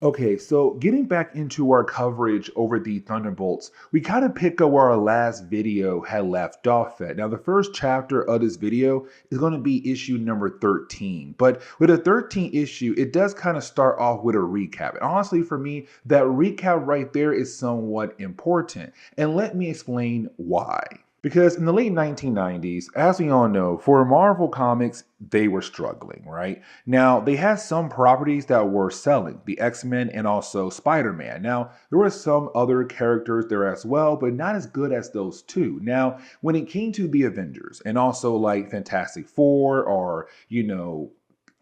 Okay, so getting back into our coverage over the Thunderbolts, we kind of pick up where our last video had left off at. Now, the first chapter of this video is going to be issue number 13. But with a 13 issue, it does kind of start off with a recap. And honestly, for me, that recap right there is somewhat important. And let me explain why. Because in the late 1990s, as we all know, for Marvel Comics, they were struggling, right? Now, they had some properties that were selling, the X-Men and also Spider-Man. Now, there were some other characters there as well, but not as good as those two. Now, when it came to the Avengers and also like Fantastic Four or,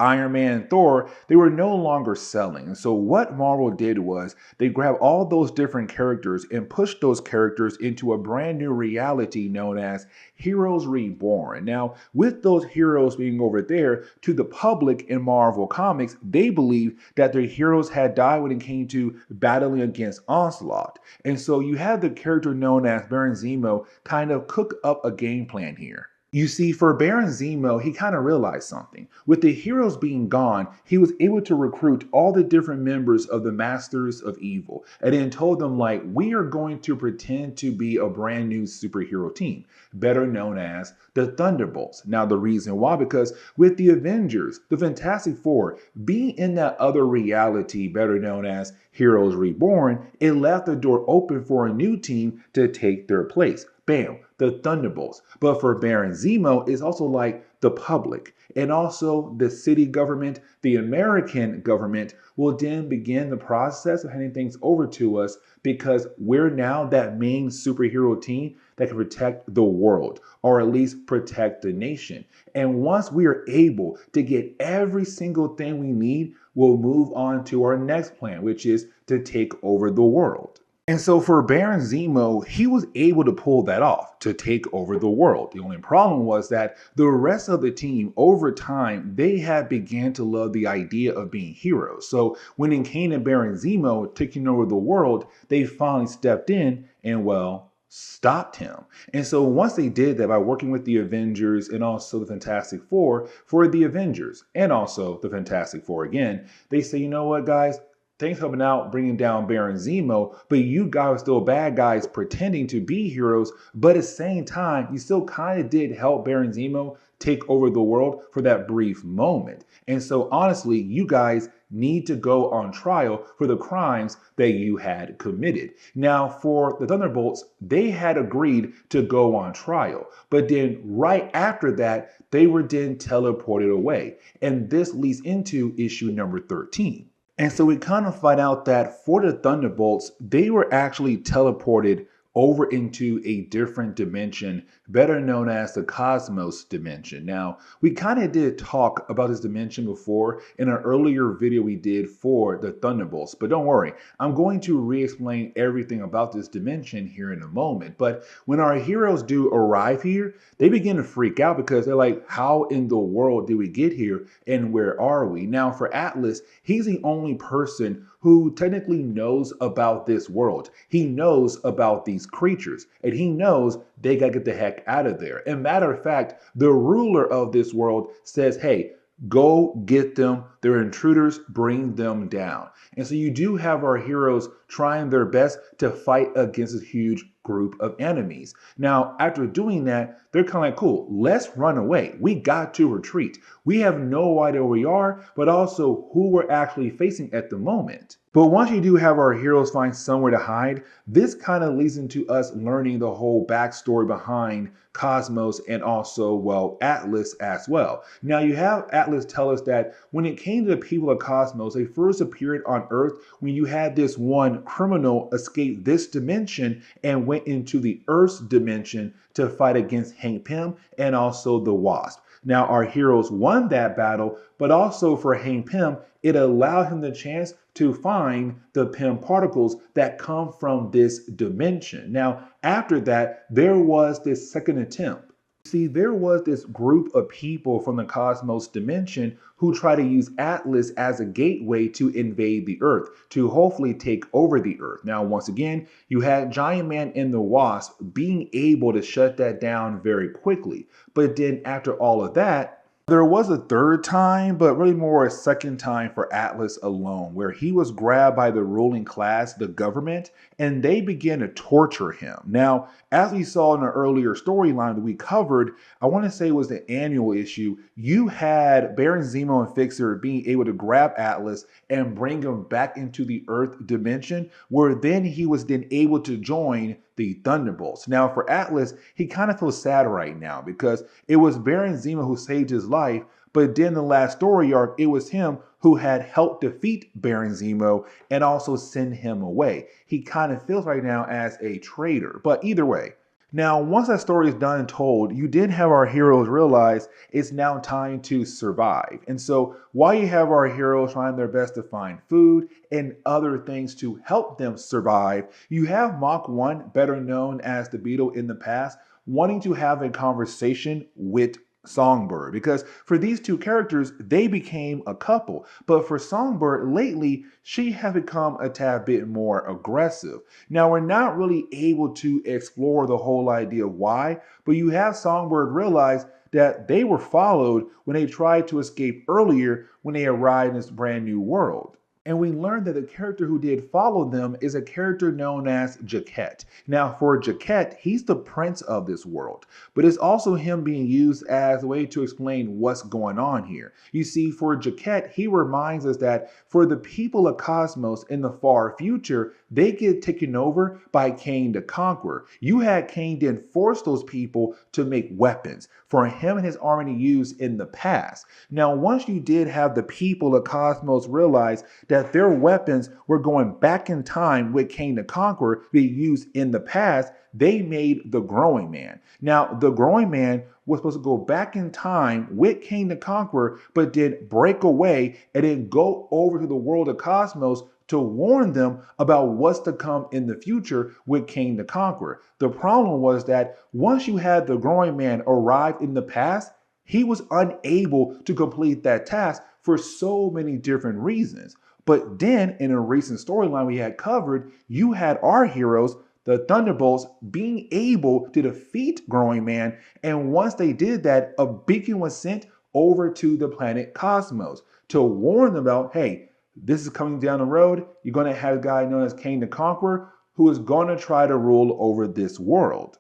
Iron Man and Thor, they were no longer selling. And so what Marvel did was they grabbed all those different characters and pushed those characters into a brand new reality known as Heroes Reborn. Now, with those heroes being over there, to the public in Marvel Comics, they believed that their heroes had died when it came to battling against Onslaught. And so you had the character known as Baron Zemo kind of cook up a game plan here. You see, for Baron Zemo, he kind of realized something. With the heroes being gone, he was able to recruit all the different members of the Masters of Evil and then told them, like, we are going to pretend to be a brand new superhero team, better known as the Thunderbolts. Now, the reason why, because with the Avengers, the Fantastic Four, being in that other reality, better known as Heroes Reborn, it left the door open for a new team to take their place. Bam, the Thunderbolts. But for Baron Zemo, it's also like the public and also the city government, the American government will then begin the process of handing things over to us because we're now that main superhero team that can protect the world or at least protect the nation. And once we are able to get every single thing we need, we'll move on to our next plan, which is to take over the world. And so for Baron Zemo, he was able to pull that off, to take over the world. The only problem was that the rest of the team, over time, they had began to love the idea of being heroes. So when it came to Baron Zemo taking over the world, they finally stepped in and, well, stopped him. And so once they did that by working with the Avengers and also the Fantastic Four, for the Avengers and also the Fantastic Four again, they say, you know what, guys? Thanks for helping out, bringing down Baron Zemo, but you guys are still bad guys pretending to be heroes, but at the same time, you still kind of did help Baron Zemo take over the world for that brief moment. And so honestly, you guys need to go on trial for the crimes that you had committed. Now, for the Thunderbolts, they had agreed to go on trial, but then right after that, they were then teleported away. And this leads into issue number 13. And so we kind of find out that for the Thunderbolts, they were actually teleported over into a different dimension, better known as the Cosmos dimension. Now, we kind of did talk about this dimension before in an earlier video we did for the Thunderbolts, but don't worry, I'm going to re-explain everything about this dimension here in a moment. But when our heroes do arrive here, they begin to freak out because they're like, how in the world did we get here and where are we? Now, for Atlas, he's the only person who technically knows about this world. He knows about these creatures, and he knows they gotta get the heck out of there. And matter of fact, the ruler of this world says, hey, go get them. They're intruders, bring them down. And so you do have our heroes trying their best to fight against this huge group of enemies. Now, after doing that, they're kind of like, cool, let's run away. We got to retreat. We have no idea where we are, but also who we're actually facing at the moment. But once you do have our heroes find somewhere to hide, this kind of leads into us learning the whole backstory behind Cosmos and also, well, Atlas as well. Now, you have Atlas tell us that when it came to the people of Cosmos, they first appeared on Earth when you had this one criminal escape this dimension and went into the Earth's dimension to fight against Hank Pym and also the Wasp. Now, our heroes won that battle, but also for Hank Pym, it allowed him the chance to find the Pym particles that come from this dimension. Now, after that, there was this second attempt. See, there was this group of people from the Cosmos dimension who try to use Atlas as a gateway to invade the Earth, to hopefully take over the Earth. Now, once again, you had Giant Man and the Wasp being able to shut that down very quickly. But then after all of that, There was a third time, but really more a second time for Atlas alone, where he was grabbed by the ruling class, the government, and they began to torture him. Now, as we saw in an earlier storyline that we covered, I want to say it was the annual issue, you had Baron Zemo and Fixer being able to grab Atlas and bring him back into the Earth dimension, where then he was then able to join the Thunderbolts. Now, for Atlas, he kind of feels sad right now because it was Baron Zemo who saved his life, but then the last story arc, it was him who had helped defeat Baron Zemo and also send him away. He kind of feels right now as a traitor, but either way. Now, once that story is done and told, you did have our heroes realize it's now time to survive. And so while you have our heroes trying their best to find food and other things to help them survive, you have Mach 1, better known as the Beetle in the past, wanting to have a conversation with Songbird, because for these two characters, they became a couple. But for Songbird, lately, she has become a tad bit more aggressive. Now, we're not really able to explore the whole idea of why, but you have Songbird realize that they were followed when they tried to escape earlier when they arrived in this brand new world. And we learned that the character who did follow them is a character known as Jaquette. Now, for Jaquette, he's the prince of this world, but it's also him being used as a way to explain what's going on here. You see, for Jaquette, he reminds us that for the people of Cosmos in the far future, they get taken over by Kang the Conqueror. You had Kang then force those people to make weapons for him and his army to use in the past. Now, once you did have the people of Cosmos realize that their weapons were going back in time with Kang the Conqueror being used in the past, they made the Growing Man. Now, the Growing Man was supposed to go back in time with Kang the Conqueror, but did break away and then go over to the world of Cosmos to warn them about what's to come in the future with Kang the Conqueror. The problem was that once you had the Growing Man arrive in the past, he was unable to complete that task for so many different reasons. But then in a recent storyline we had covered, you had our heroes, the Thunderbolts, being able to defeat Growing Man. And once they did that, a beacon was sent over to the planet Cosmos to warn them about, hey, this is coming down the road. You're going to have a guy known as Kang the Conqueror who is going to try to rule over this world.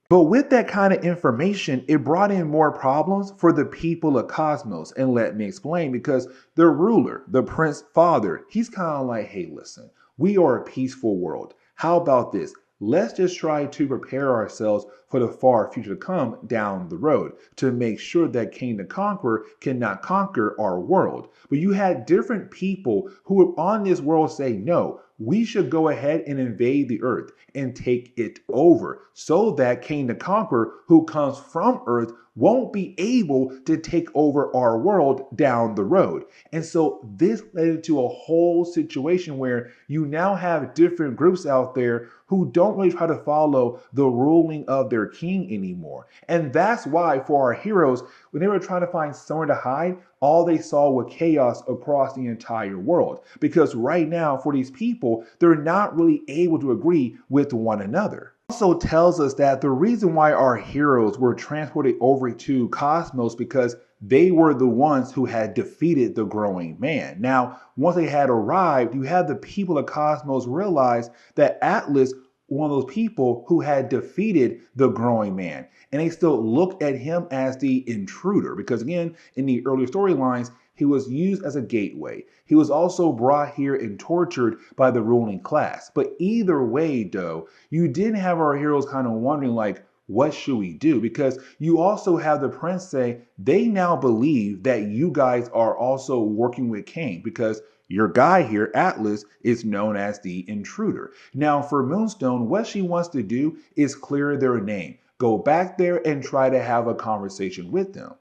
But with that kind of information, it brought in more problems for the people of Cosmos. And let me explain, because the ruler, the Prince Father, he's kind of like, hey, listen, we are a peaceful world. How about this? Let's just try to prepare ourselves for the far future to come down the road to make sure that Kang the Conqueror cannot conquer our world. But you had different people who were on this world say, no, we should go ahead and invade the Earth and take it over so that Kang the Conqueror, who comes from Earth, won't be able to take over our world down the road. And so this led into a whole situation where you now have different groups out there who don't really try to follow the ruling of their king anymore. And that's why for our heroes, when they were trying to find somewhere to hide, all they saw was chaos across the entire world. Because right now, for these people, they're not really able to agree with one another. Also tells us that the reason why our heroes were transported over to Cosmos because they were the ones who had defeated the Growing Man. Now, once they had arrived, you had the people of Cosmos realize that Atlas, one of those people who had defeated the Growing Man, and they still looked at him as the intruder because, again, in the earlier storylines, he was used as a gateway. He was also brought here and tortured by the ruling class. But either way, though, you did have our heroes kind of wondering, like, what should we do? Because you also have the prince say they now believe that you guys are also working with Kang because your guy here, Atlas, is known as the intruder. Now, for Moonstone, what she wants to do is clear their name. Go back there and try to have a conversation with them.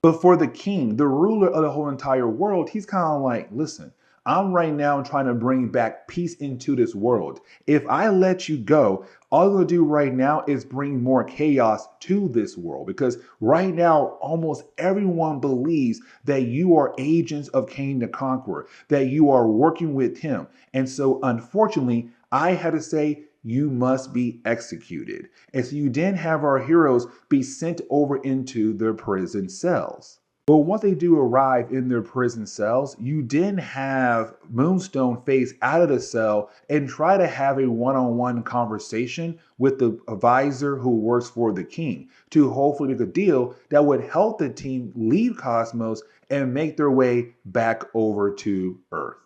But for the king, the ruler of the whole entire world, he's kind of like, listen, I'm right now trying to bring back peace into this world. If I let you go, all I'm going to do right now is bring more chaos to this world. Because right now, almost everyone believes that you are agents of Kang the Conqueror, that you are working with him. And so, unfortunately, I had to say, you must be executed. And so you then have our heroes be sent over into their prison cells. But once they do arrive in their prison cells, you then have Moonstone face out of the cell and try to have a one-on-one conversation with the advisor who works for the king to hopefully make a deal that would help the team leave Cosmos and make their way back over to Earth.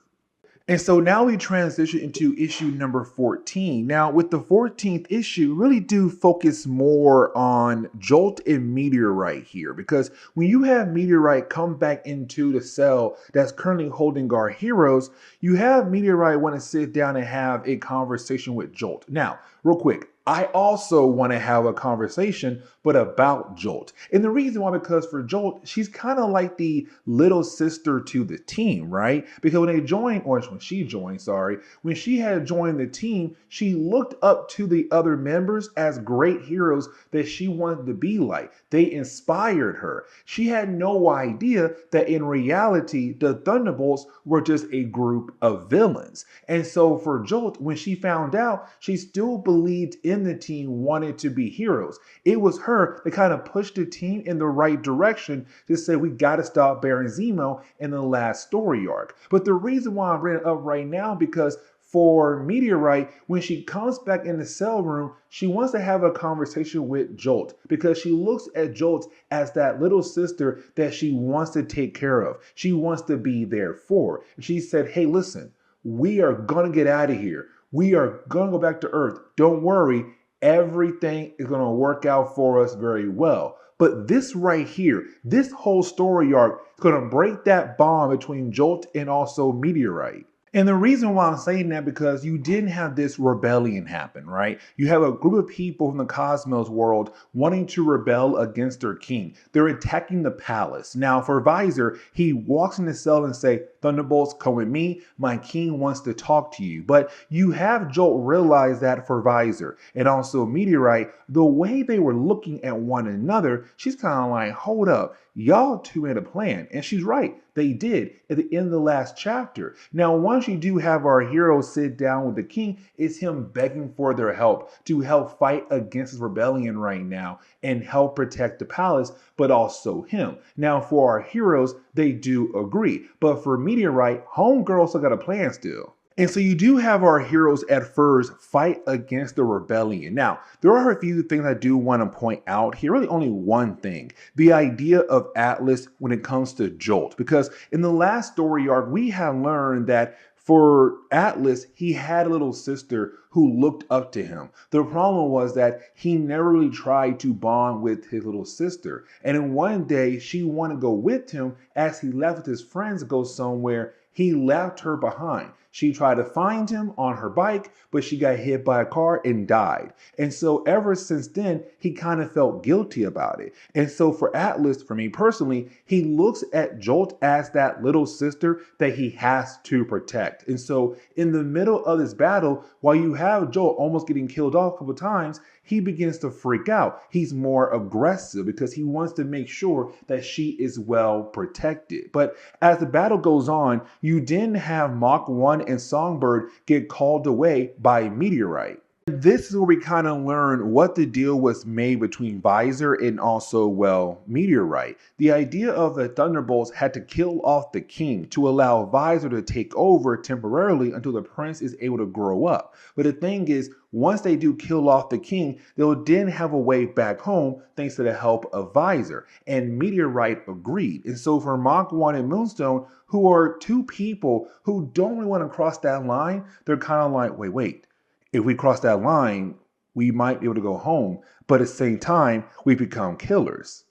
And so now we transition into issue number 14. Now, with the 14th issue, really do focus more on Jolt and Meteorite here, because when you have Meteorite come back into the cell that's currently holding our heroes, you have Meteorite want to sit down and have a conversation with Jolt. Now, real quick, I also want to have a conversation, but about Jolt. And the reason why, because for Jolt, she's kind of like the little sister to the team, right? Because when they joined, or when she joined, sorry, when she had joined the team, she looked up to the other members as great heroes that she wanted to be like. They inspired her. She had no idea that in reality, the Thunderbolts were just a group of villains. And so for Jolt, when she found out, she still believed in the team wanted to be heroes. It was her that kind of pushed the team in the right direction to say we got to stop Baron Zemo in the last story arc. But the reason why I'm bringing it up right now, because for Meteorite, when she comes back in the cell room, she wants to have a conversation with Jolt because she looks at Jolt as that little sister that she wants to take care of. She wants to be there for. And she said, hey, listen, we are going to get out of here. We are going to go back to Earth. Don't worry. Everything is going to work out for us very well. But this right here, this whole story arc is going to break that bond between Jolt and also Meteorite. And the reason why I'm saying that, because you didn't have this rebellion happen, right? You have a group of people from the Cosmos world wanting to rebel against their king. They're attacking the palace. Now, for Visor, he walks in the cell and say, Thunderbolts, come with me. My king wants to talk to you. But you have Jolt realize that for Visor and also Meteorite, the way they were looking at one another, she's kind of like, hold up. Y'all two had a plan. And she's right. They did at the end of the last chapter. Now, once you do have our hero sit down with the king, it's him begging for their help to help fight against his rebellion right now and help protect the palace, but also him. Now, for our heroes, they do agree. But for Meteorite, Homegirl still got a plan still. And so you do have our heroes at first fight against the rebellion. Now, there are a few things I do want to point out here. Really only one thing. The idea of Atlas when it comes to Jolt. Because in the last story arc, we have learned that for Atlas, he had a little sister who looked up to him. The problem was that he never really tried to bond with his little sister. And then one day, she wanted to go with him as he left with his friends to go somewhere. He left her behind. She tried to find him on her bike, but she got hit by a car and died. And so ever since then, he kind of felt guilty about it. And so for Atlas, for me personally, he looks at Jolt as that little sister that he has to protect. And so in the middle of this battle, while you have Jolt almost getting killed off a couple times, he begins to freak out. He's more aggressive because he wants to make sure that she is well protected. But as the battle goes on, you then have Mach 1 and Songbird get called away by Meteorite. This is where we kind of learn what the deal was made between Visor and also, well, Meteorite. The idea of the Thunderbolts had to kill off the king to allow Visor to take over temporarily until the prince is able to grow up. But the thing is, once they do kill off the king, they'll then have a way back home thanks to the help of Visor. And Meteorite agreed. And so for Mach 1 and Moonstone, who are two people who don't really want to cross that line, they're kind of like, wait. If we cross that line, we might be able to go home, but at the same time, we become killers.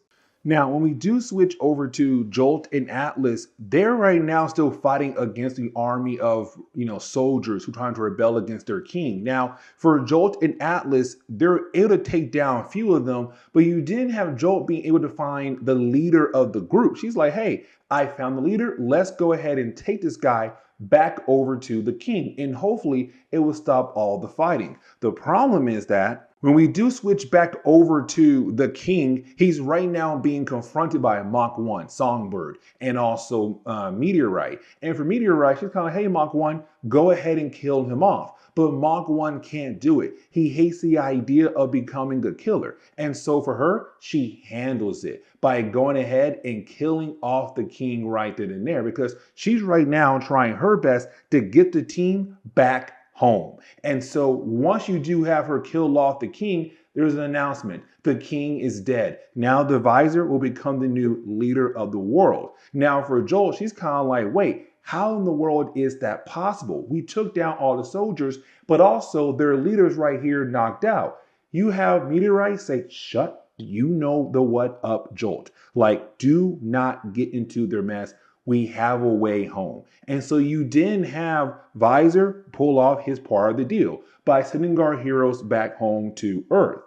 Now, when we do switch over to Jolt and Atlas, they're right now still fighting against the army of, soldiers who are trying to rebel against their king. Now, for Jolt and Atlas, they're able to take down a few of them, but you didn't have Jolt being able to find the leader of the group. She's like, hey, I found the leader. Let's go ahead and take this guy back over to the king, and hopefully it will stop all the fighting. The problem is that When we do switch back over to the king, he's right now being confronted by Mach 1, Songbird, and also Meteorite. And for Meteorite, she's kind of, hey, Mach 1, go ahead and kill him off. But Mach 1 can't do it. He hates the idea of becoming a killer. And so for her, she handles it by going ahead and killing off the king right then and there, because she's right now trying her best to get the team back home. And so once you do have her kill off the king, there's an announcement. The king is dead. Now the visor will become the new leader of the world. Now for Joel, she's kind of like, wait, how in the world is that possible? We took down all the soldiers, but also their leaders right here knocked out. You have Meteorite say, shut, you know the what up, Jolt. Like, do not get into their mess. We have a way home. And so you didn't have Visor pull off his part of the deal by sending our heroes back home to Earth.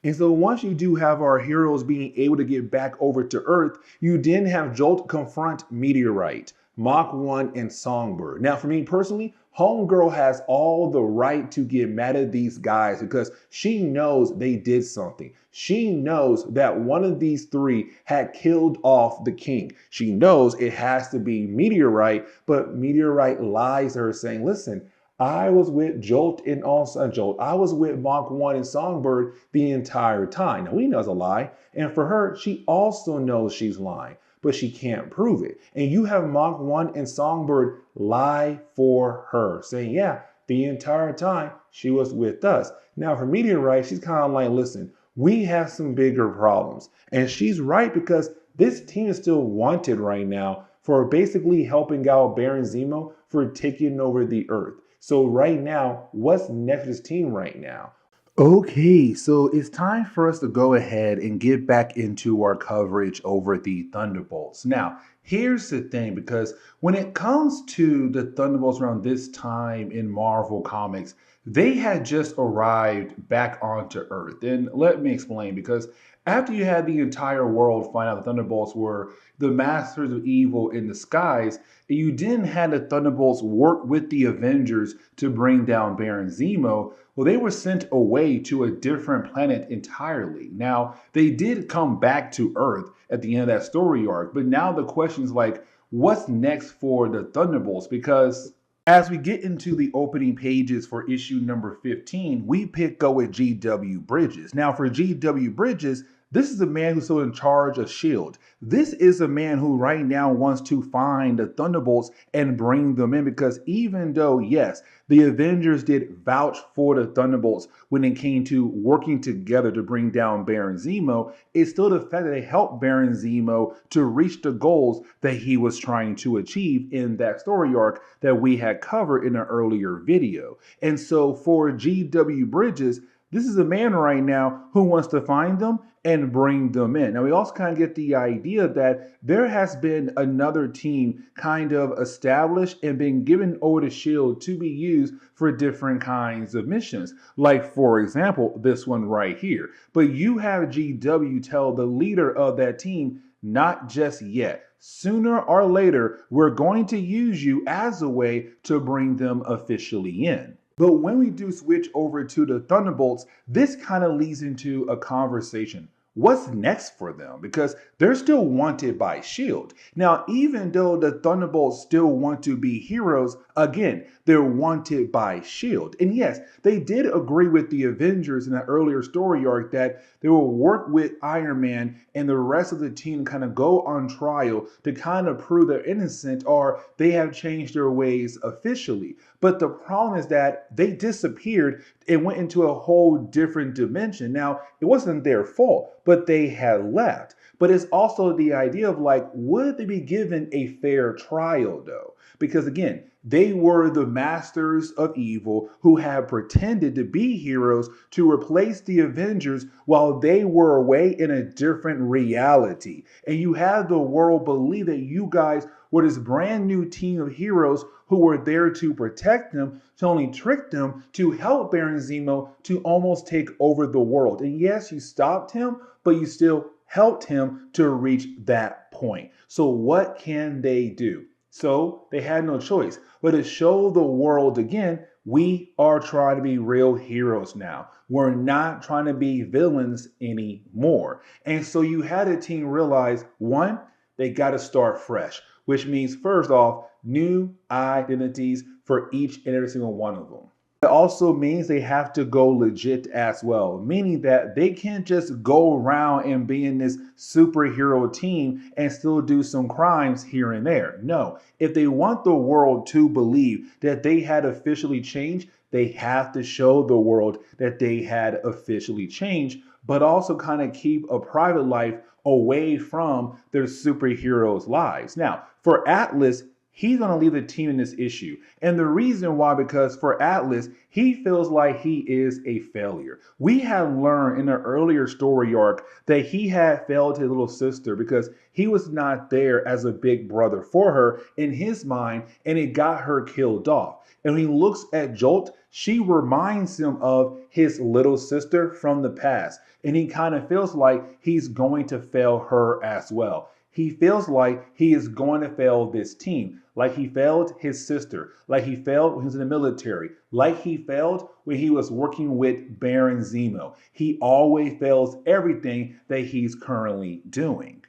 And so once you do have our heroes being able to get back over to Earth, you then have Jolt confront Meteorite, Mach 1, and Songbird. Now for me personally, Homegirl has all the right to get mad at these guys because she knows they did something. She knows that one of these three had killed off the king. She knows it has to be Meteorite, but Meteorite lies to her saying, listen, I was with Jolt and also Jolt. I was with Mach 1 and Songbird the entire time. Now we know it's a lie. And for her, she also knows she's lying, but she can't prove it. And you have Mach 1 and Songbird lie for her, saying, yeah, the entire time she was with us. Now for Meteorite, she's kind of like, listen, we have some bigger problems. And she's right, because this team is still wanted right now for basically helping out Baron Zemo for taking over the Earth. So right now, what's next for this team right now? Okay, so it's time for us to go ahead and get back into our coverage over the Thunderbolts. Now, here's the thing, because when it comes to the Thunderbolts around this time in Marvel Comics, they had just arrived back onto Earth. And let me explain, because after you had the entire world find out the Thunderbolts were the masters of evil in the skies, you then had the Thunderbolts work with the Avengers to bring down Baron Zemo. Well, they were sent away to a different planet entirely. Now, they did come back to Earth at the end of that story arc, but now the question is like, what's next for the Thunderbolts? Because as we get into the opening pages for issue number 15, we pick up with G.W. Bridges. Now, for G.W. Bridges, this is a man who's still in charge of S.H.I.E.L.D. This is a man who right now wants to find the Thunderbolts and bring them in, because even though, yes, the Avengers did vouch for the Thunderbolts when it came to working together to bring down Baron Zemo, it's still the fact that they helped Baron Zemo to reach the goals that he was trying to achieve in that story arc that we had covered in an earlier video. And so for G.W. Bridges, this is a man right now who wants to find them and bring them in. Now, we also kind of get the idea that there has been another team kind of established and been given over to S.H.I.E.L.D. to be used for different kinds of missions. Like, for example, this one right here. But you have GW tell the leader of that team, not just yet. Sooner or later, we're going to use you as a way to bring them officially in. But when we do switch over to the Thunderbolts, this kind of leads into a conversation. What's next for them? Because they're still wanted by S.H.I.E.L.D. Now, even though the Thunderbolts still want to be heroes, again, they're wanted by S.H.I.E.L.D. And yes, they did agree with the Avengers in that earlier story arc that they will work with Iron Man and the rest of the team kind of go on trial to kind of prove they're innocent or they have changed their ways officially. But the problem is that they disappeared and went into a whole different dimension. Now, it wasn't their fault, but they had left. But it's also the idea of like, would they be given a fair trial though? Because again, they were the masters of evil who had pretended to be heroes to replace the Avengers while they were away in a different reality. And you had the world believe that you guys were this brand new team of heroes who were there to protect them, to only trick them to help Baron Zemo to almost take over the world. And yes, you stopped him, but you still helped him to reach that point. So what can they do? So they had no choice but to show the world again, we are trying to be real heroes now. We're not trying to be villains anymore. And so you had a team realize one, they got to start fresh, which means, first off, new identities for each and every single one of them. It also means they have to go legit as well, meaning that they can't just go around and be in this superhero team and still do some crimes here and there. No, if they want the world to believe that they had officially changed, they have to show the world that they had officially changed, but also kind of keep a private life away from their superheroes' lives. Now, for Atlas, he's going to leave the team in this issue. And the reason why, because for Atlas, he feels like he is a failure. We have learned in an earlier story arc that he had failed his little sister because he was not there as a big brother for her in his mind, and it got her killed off. And when he looks at Jolt, she reminds him of his little sister from the past. And he kind of feels like he's going to fail her as well. He feels like he is going to fail this team, like he failed his sister, like he failed when he was in the military, like he failed when he was working with Baron Zemo. He always fails everything that he's currently doing.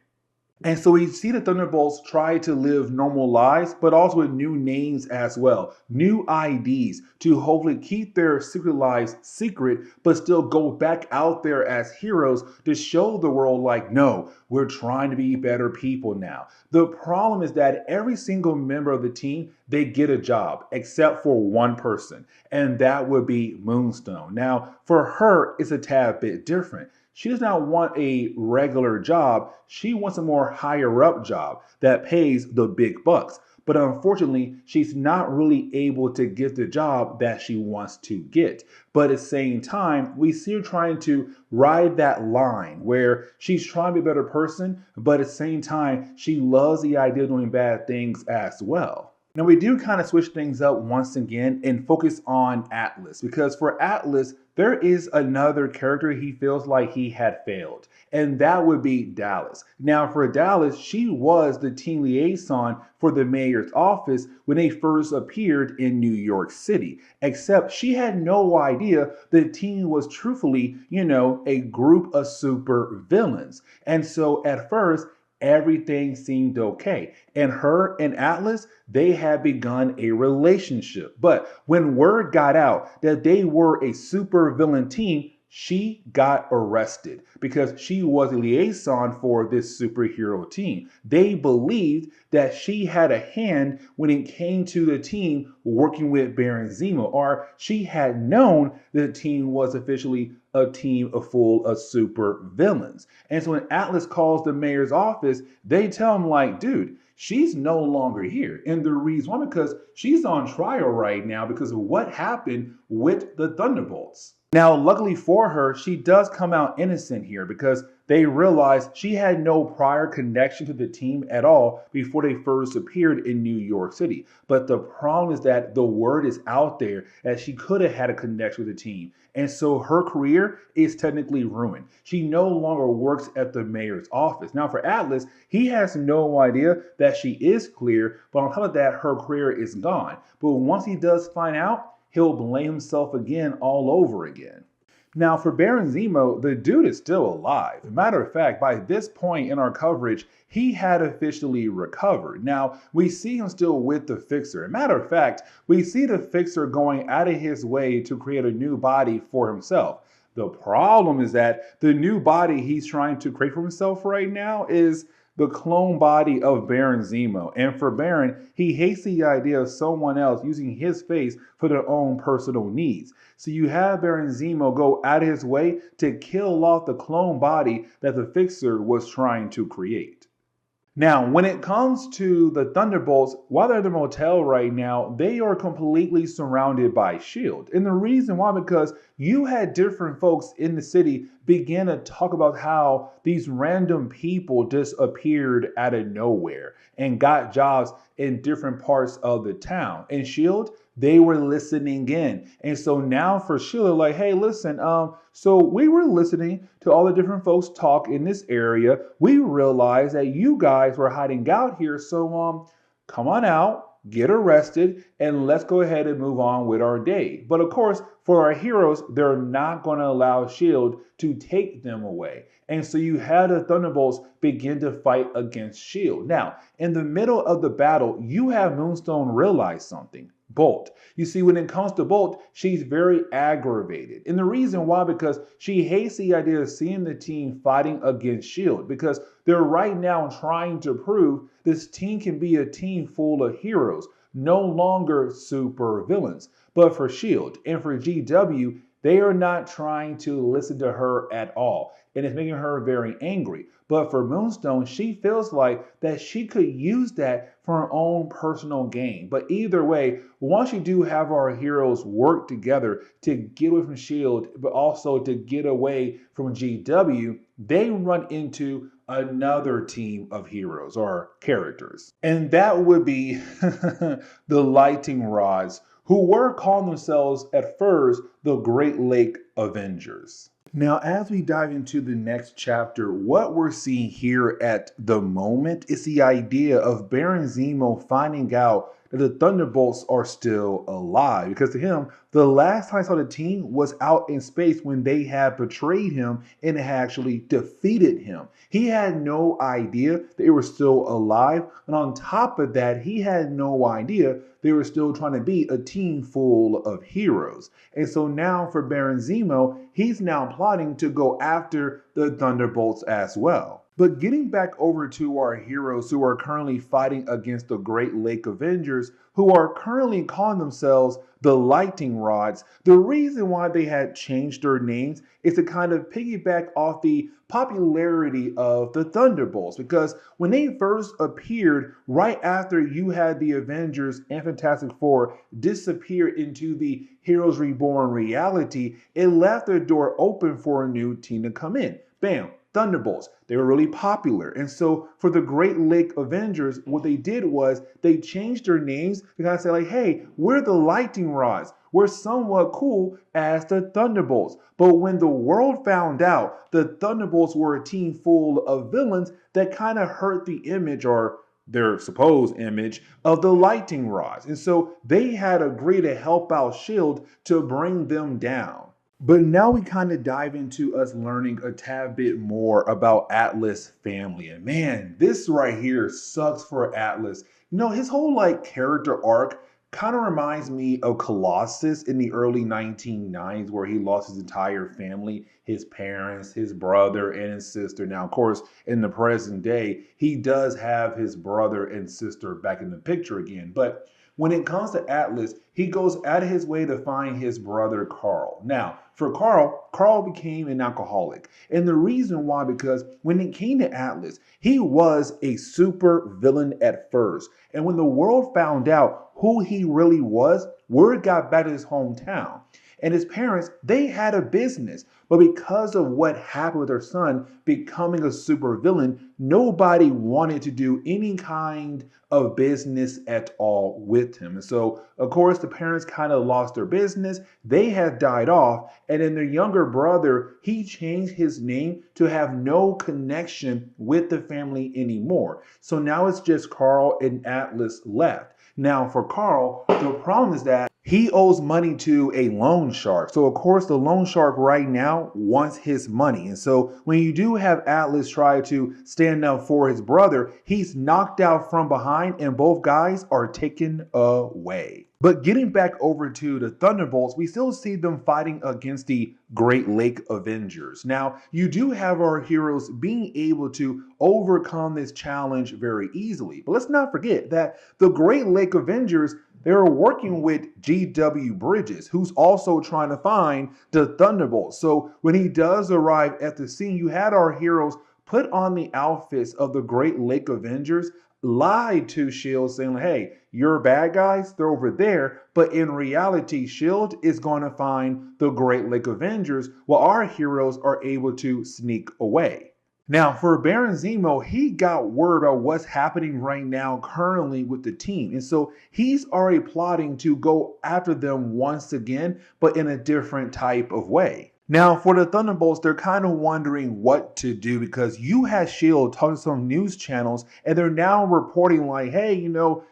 And so we see the Thunderbolts try to live normal lives, but also with new names as well, new IDs to hopefully keep their secret lives secret, but still go back out there as heroes to show the world like, no, we're trying to be better people now. The problem is that every single member of the team, they get a job except for one person, and that would be Moonstone. Now, for her, it's a tad bit different. She does not want a regular job. She wants a more higher up job that pays the big bucks. But unfortunately, she's not really able to get the job that she wants to get. But at the same time, we see her trying to ride that line where she's trying to be a better person, but at the same time, she loves the idea of doing bad things as well. Now, we do kind of switch things up once again and focus on Atlas, because for Atlas, there is another character he feels like he had failed, and that would be Dallas. Now, for Dallas, she was the team liaison for the mayor's office when they first appeared in New York City, except she had no idea the team was truthfully, a group of super villains. And so at first, everything seemed okay. And her and Atlas, they had begun a relationship. But when word got out that they were a super villain team, she got arrested because she was a liaison for this superhero team. They believed that she had a hand when it came to the team working with Baron Zemo, or she had known the team was officially a team full of super villains. And so when Atlas calls the mayor's office, they tell him like, dude, she's no longer here. And the reason why, because she's on trial right now because of what happened with the Thunderbolts. Now, luckily for her, she does come out innocent here because they realized she had no prior connection to the team at all before they first appeared in New York City. But the problem is that the word is out there that she could have had a connection with the team. And so her career is technically ruined. She no longer works at the mayor's office. Now, for Atlas, he has no idea that she is clear, but on top of that, her career is gone. But once he does find out, he'll blame himself again all over again. Now, for Baron Zemo, the dude is still alive. Matter of fact, by this point in our coverage, he had officially recovered. Now, we see him still with the Fixer. Matter of fact, we see the Fixer going out of his way to create a new body for himself. The problem is that the new body he's trying to create for himself right now is the clone body of Baron Zemo. And for Baron, he hates the idea of someone else using his face for their own personal needs. So you have Baron Zemo go out of his way to kill off the clone body that the Fixer was trying to create. Now, when it comes to the Thunderbolts, while they're at the motel right now, they are completely surrounded by S.H.I.E.L.D. And the reason why, because you had different folks in the city begin to talk about how these random people just appeared out of nowhere and got jobs in different parts of the town. And S.H.I.E.L.D., they were listening in. And so now for S.H.I.E.L.D., they're like, hey, listen, so we were listening to all the different folks talk in this area. We realized that you guys were hiding out here. So come on out, get arrested, and let's go ahead and move on with our day. But of course, for our heroes, they're not going to allow S.H.I.E.L.D. to take them away. And so you had the Thunderbolts begin to fight against S.H.I.E.L.D. Now, in the middle of the battle, you have Moonstone realize something. Bolt. You see, when it comes to Bolt, she's very aggravated. And the reason why, because she hates the idea of seeing the team fighting against S.H.I.E.L.D. because they're right now trying to prove this team can be a team full of heroes, no longer super villains. But for S.H.I.E.L.D. and for GW, they are not trying to listen to her at all. And it's making her very angry. But for Moonstone, she feels like that she could use that for her own personal gain. But either way, once you do have our heroes work together to get away from S.H.I.E.L.D., but also to get away from GW, they run into another team of heroes or characters. And that would be the Lightning Rods, who were calling themselves at first the Great Lake Avengers. Now, as we dive into the next chapter, what we're seeing here at the moment is the idea of Baron Zemo finding out that the Thunderbolts are still alive. Because to him, the last time I saw the team was out in space when they had betrayed him and had actually defeated him. He had no idea they were still alive. And on top of that, he had no idea they were still trying to be a team full of heroes. And so now for Baron Zemo, he's now plotting to go after the Thunderbolts as well. But getting back over to our heroes who are currently fighting against the Great Lake Avengers, who are currently calling themselves the Lightning Rods, the reason why they had changed their names is to kind of piggyback off the popularity of the Thunderbolts. Because when they first appeared, right after you had the Avengers and Fantastic Four disappear into the Heroes Reborn reality, it left the door open for a new team to come in. Bam! Thunderbolts. They were really popular. And so for the Great Lake Avengers, what they did was they changed their names to kind of say like, hey, we're the Lightning Rods. We're somewhat cool as the Thunderbolts. But when the world found out the Thunderbolts were a team full of villains, that kind of hurt the image or their supposed image of the Lightning Rods. And so they had agreed to help out S.H.I.E.L.D. to bring them down. But now we kind of dive into us learning a tad bit more about Atlas family. And man, this right here sucks for Atlas. You know, his whole character arc kind of reminds me of Colossus in the early 1990s, where he lost his entire family, his parents, his brother, and his sister. Now, of course, in the present day, he does have his brother and sister back in the picture again. But when it comes to Atlas, he goes out of his way to find his brother Carl. Now, for Carl became an alcoholic. And the reason why, because when it came to Atlas, he was a super villain at first. And when the world found out who he really was, word got back to his hometown. And his parents, they had a business. But because of what happened with their son becoming a super villain, nobody wanted to do any kind of business at all with him. And so, of course, the parents kind of lost their business. They had died off. And then their younger brother, he changed his name to have no connection with the family anymore. So now it's just Carl and Atlas left. Now, for Carl, the problem is that he owes money to a loan shark. So, of course, the loan shark right now wants his money. And so when you do have Atlas try to stand up for his brother, he's knocked out from behind and both guys are taken away. But getting back over to the Thunderbolts, we still see them fighting against the Great Lake Avengers. Now, you do have our heroes being able to overcome this challenge very easily. But let's not forget that the Great Lake Avengers, they're working with G.W. Bridges, who's also trying to find the Thunderbolts. So when he does arrive at the scene, you had our heroes put on the outfits of the Great Lake Avengers, lied to S.H.I.E.L.D. saying, hey, you're bad guys, they're over there. But in reality, S.H.I.E.L.D. is going to find the Great Lake Avengers while our heroes are able to sneak away. Now, for Baron Zemo, he got word of what's happening right now currently with the team. And so he's already plotting to go after them once again, but in a different type of way. Now, for the Thunderbolts, they're kind of wondering what to do because you had Shield talking to some news channels and they're now reporting like, hey,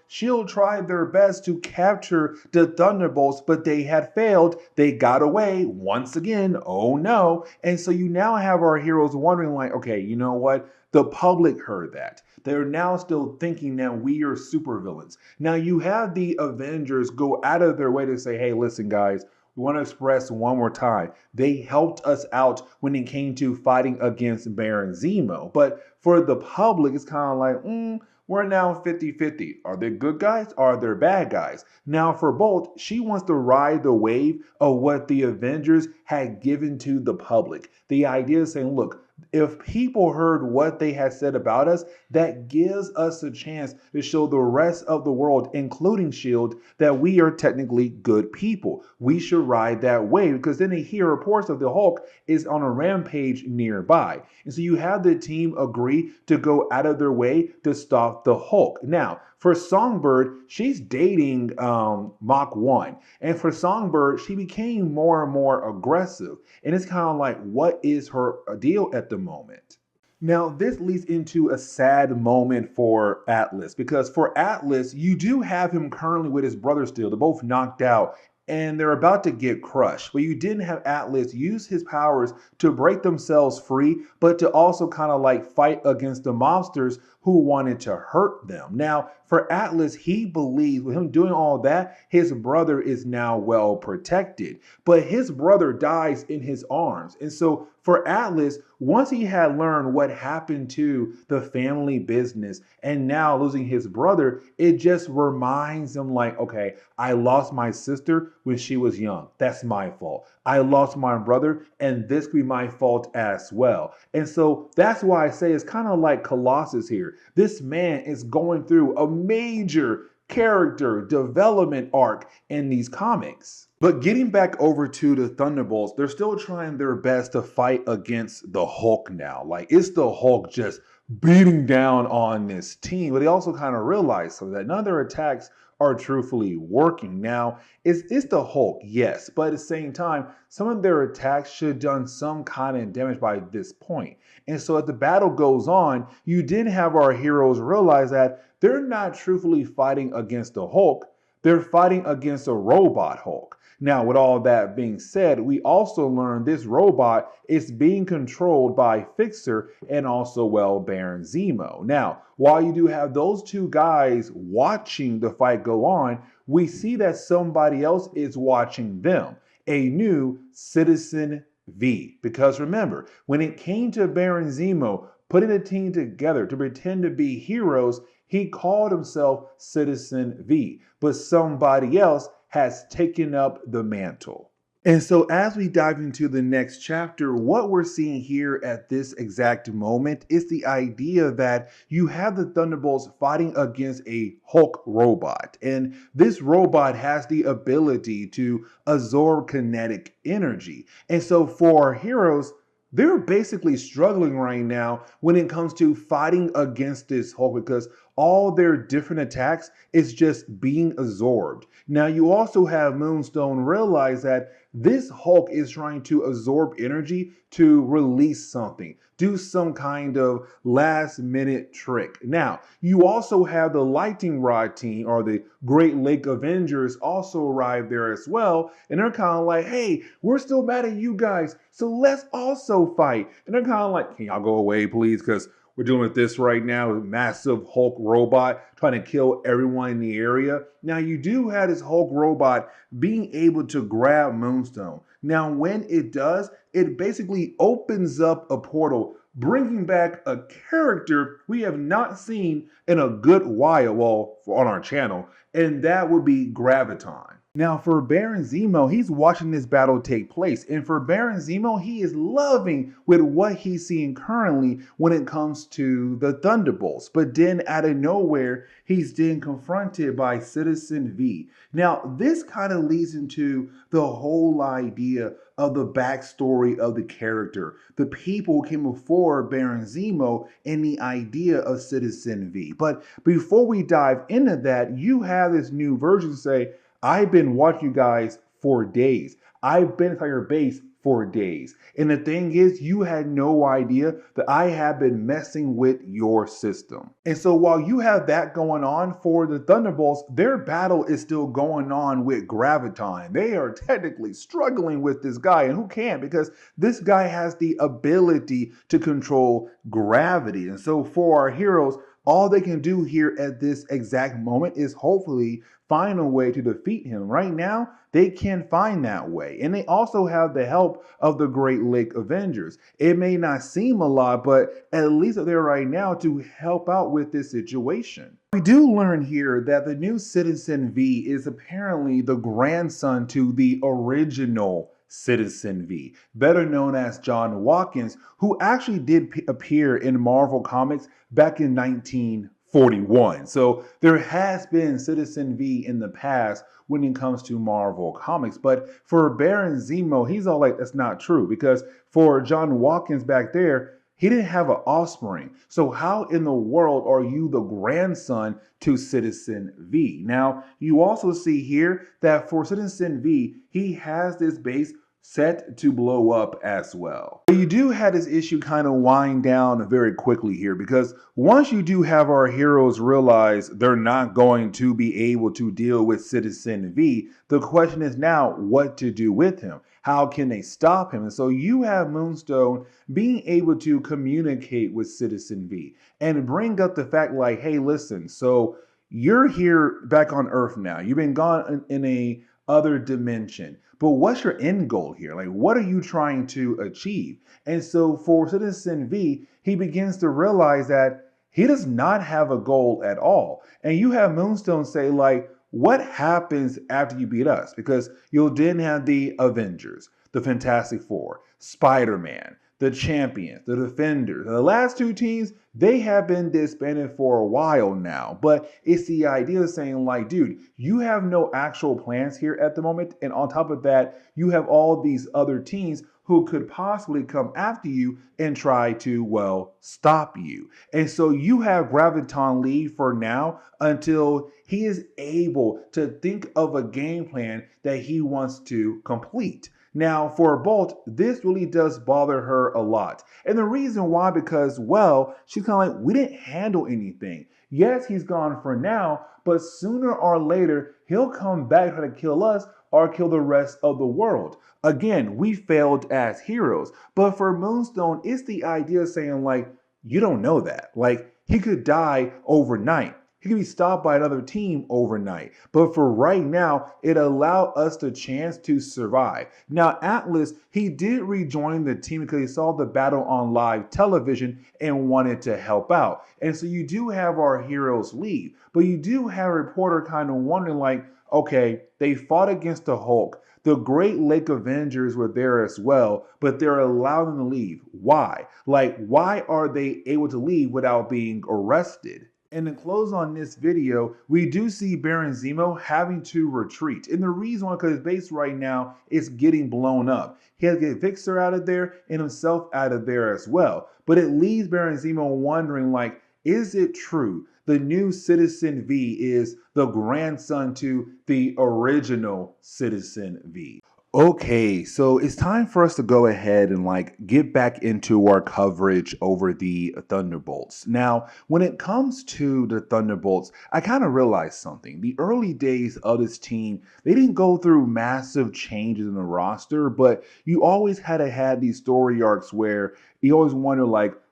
Shield tried their best to capture the Thunderbolts, but they had failed. They got away once again. Oh no. And so you now have our heroes wondering like, okay, you know what? The public heard that. They're now still thinking that we are supervillains. Now you have the Avengers go out of their way to say, hey, listen, guys, we want to express one more time. They helped us out when it came to fighting against Baron Zemo. But for the public, it's kind of like, we're now 50-50. Are they good guys? Or are they bad guys? Now, for Bolt, she wants to ride the wave of what the Avengers had given to the public. The idea is saying, look, if people heard what they had said about us, that gives us a chance to show the rest of the world, including Shield, that we are technically good people. We should ride that wave because then they hear reports of the Hulk is on a rampage nearby. And so you have the team agree to go out of their way to stop the Hulk. Now, for Songbird, she's dating Mach 1. And for Songbird, she became more and more aggressive. And it's kind of like, what is her deal at the moment? Now, this leads into a sad moment for Atlas because for Atlas, you do have him currently with his brother still. They're both knocked out and they're about to get crushed. But you didn't have Atlas use his powers to break themselves free, but to also kind of like fight against the monsters who wanted to hurt them. Now, for Atlas, he believes with him doing all that, his brother is now well protected. But his brother dies in his arms. And so for Atlas, once he had learned what happened to the family business and now losing his brother, it just reminds him like, okay, I lost my sister when she was young. That's my fault. I lost my brother and this could be my fault as well. And so that's why I say it's kind of like Colossus here. This man is going through a major character development arc in these comics. But getting back over to the Thunderbolts, they're still trying their best to fight against the Hulk now. Like, it's the Hulk just beating down on this team. But they also kind of realize so that none of their attacks are truthfully working. Now, it's the Hulk, yes, but at the same time, some of their attacks should have done some kind of damage by this point. And so as the battle goes on, you did have our heroes realize that they're not truthfully fighting against the Hulk, they're fighting against a robot Hulk. Now, with all that being said, we also learned this robot is being controlled by Fixer and also, well, Baron Zemo. Now, while you do have those two guys watching the fight go on, we see that somebody else is watching them, a new Citizen V. Because remember, when it came to Baron Zemo putting a team together to pretend to be heroes, he called himself Citizen V, but somebody else has taken up the mantle. And so as we dive into the next chapter, what we're seeing here at this exact moment is the idea that you have the Thunderbolts fighting against a Hulk robot. And this robot has the ability to absorb kinetic energy. And so for our heroes, they're basically struggling right now when it comes to fighting against this Hulk because all their different attacks is just being absorbed. Now, you also have Moonstone realize that this Hulk is trying to absorb energy to release something, do some kind of last minute trick. Now, you also have the Lightning Rod team or the Great Lake Avengers also arrive there as well. And they're kind of like, hey, we're still mad at you guys, so let's also fight. And they're kind of like, can y'all go away, please? Because we're dealing with this right now, a massive Hulk robot trying to kill everyone in the area. Now, you do have this Hulk robot being able to grab Moonstone. Now, when it does, it basically opens up a portal, bringing back a character we have not seen in a good while, well, on our channel, and that would be Graviton. Now, for Baron Zemo, he's watching this battle take place. And for Baron Zemo, he is loving with what he's seeing currently when it comes to the Thunderbolts. But then out of nowhere, he's then confronted by Citizen V. Now, this kind of leads into the whole idea of the backstory of the character, the people who came before Baron Zemo, and the idea of Citizen V. But before we dive into that, you have this new version say, I've been watching you guys for days. I've been inside your base for days. And the thing is, you had no idea that I have been messing with your system. And so while you have that going on for the Thunderbolts, their battle is still going on with Graviton. They are technically struggling with this guy, and who can? Because this guy has the ability to control gravity. And so for our heroes, all they can do here at this exact moment is hopefully find a way to defeat him. Right now, they can find that way. And they also have the help of the Great Lake Avengers. It may not seem a lot, but at least they're there right now to help out with this situation. We do learn here that the new Citizen V is apparently the grandson to the original Citizen V, better known as John Watkins, who actually did appear in Marvel Comics back in 1941. So there has been Citizen V in the past when it comes to Marvel Comics. But for Baron Zemo, he's all like, that's not true, because for John Watkins back there, he didn't have an offspring. So how in the world are you the grandson to Citizen V? Now, you also see here that for Citizen V, he has this base set to blow up as well. But you do have this issue kind of wind down very quickly here, because once you do have our heroes realize they're not going to be able to deal with Citizen V, the question is now what to do with him. How can they stop him? And so you have Moonstone being able to communicate with Citizen V and bring up the fact like, hey, listen, so you're here back on Earth now. You've been gone in a other dimension. But what's your end goal here? Like, what are you trying to achieve? And so for Citizen V, he begins to realize that he does not have a goal at all. And you have Moonstone say, like, what happens after you beat us? Because you'll then have the Avengers, the Fantastic Four, Spider-Man, the Champions, the Defenders. And the last two teams, they have been disbanded for a while now. But it's the idea of saying like, dude, you have no actual plans here at the moment. And on top of that, you have all these other teams who could possibly come after you and try to, well, stop you. And so you have Graviton leave for now until he is able to think of a game plan that he wants to complete. Now, for Bolt, this really does bother her a lot. And the reason why, because, well, she's kind of like, we didn't handle anything. Yes, he's gone for now, but sooner or later, he'll come back to try to kill us or kill the rest of the world. Again, we failed as heroes. But for Moonstone, it's the idea of saying, like, you don't know that. Like, he could die overnight. He could be stopped by another team overnight. But for right now, it allowed us the chance to survive. Now, Atlas, he did rejoin the team because he saw the battle on live television and wanted to help out. And so you do have our heroes leave. But you do have a reporter kind of wondering like, okay, they fought against the Hulk. The Great Lake Avengers were there as well, but they're allowing them to leave. Why? Like, why are they able to leave without being arrested? And to close on this video, we do see Baron Zemo having to retreat. And the reason why, because his base right now is getting blown up. He has to get Vixer out of there and himself out of there as well. But it leaves Baron Zemo wondering, like, is it true the new Citizen V is the grandson to the original Citizen V? Okay, so it's time for us to go ahead and get back into our coverage over the Thunderbolts. Now, when it comes to the Thunderbolts, I kind of realized something. The early days of this team, they didn't go through massive changes in the roster, but you always had to have these story arcs where you always wonder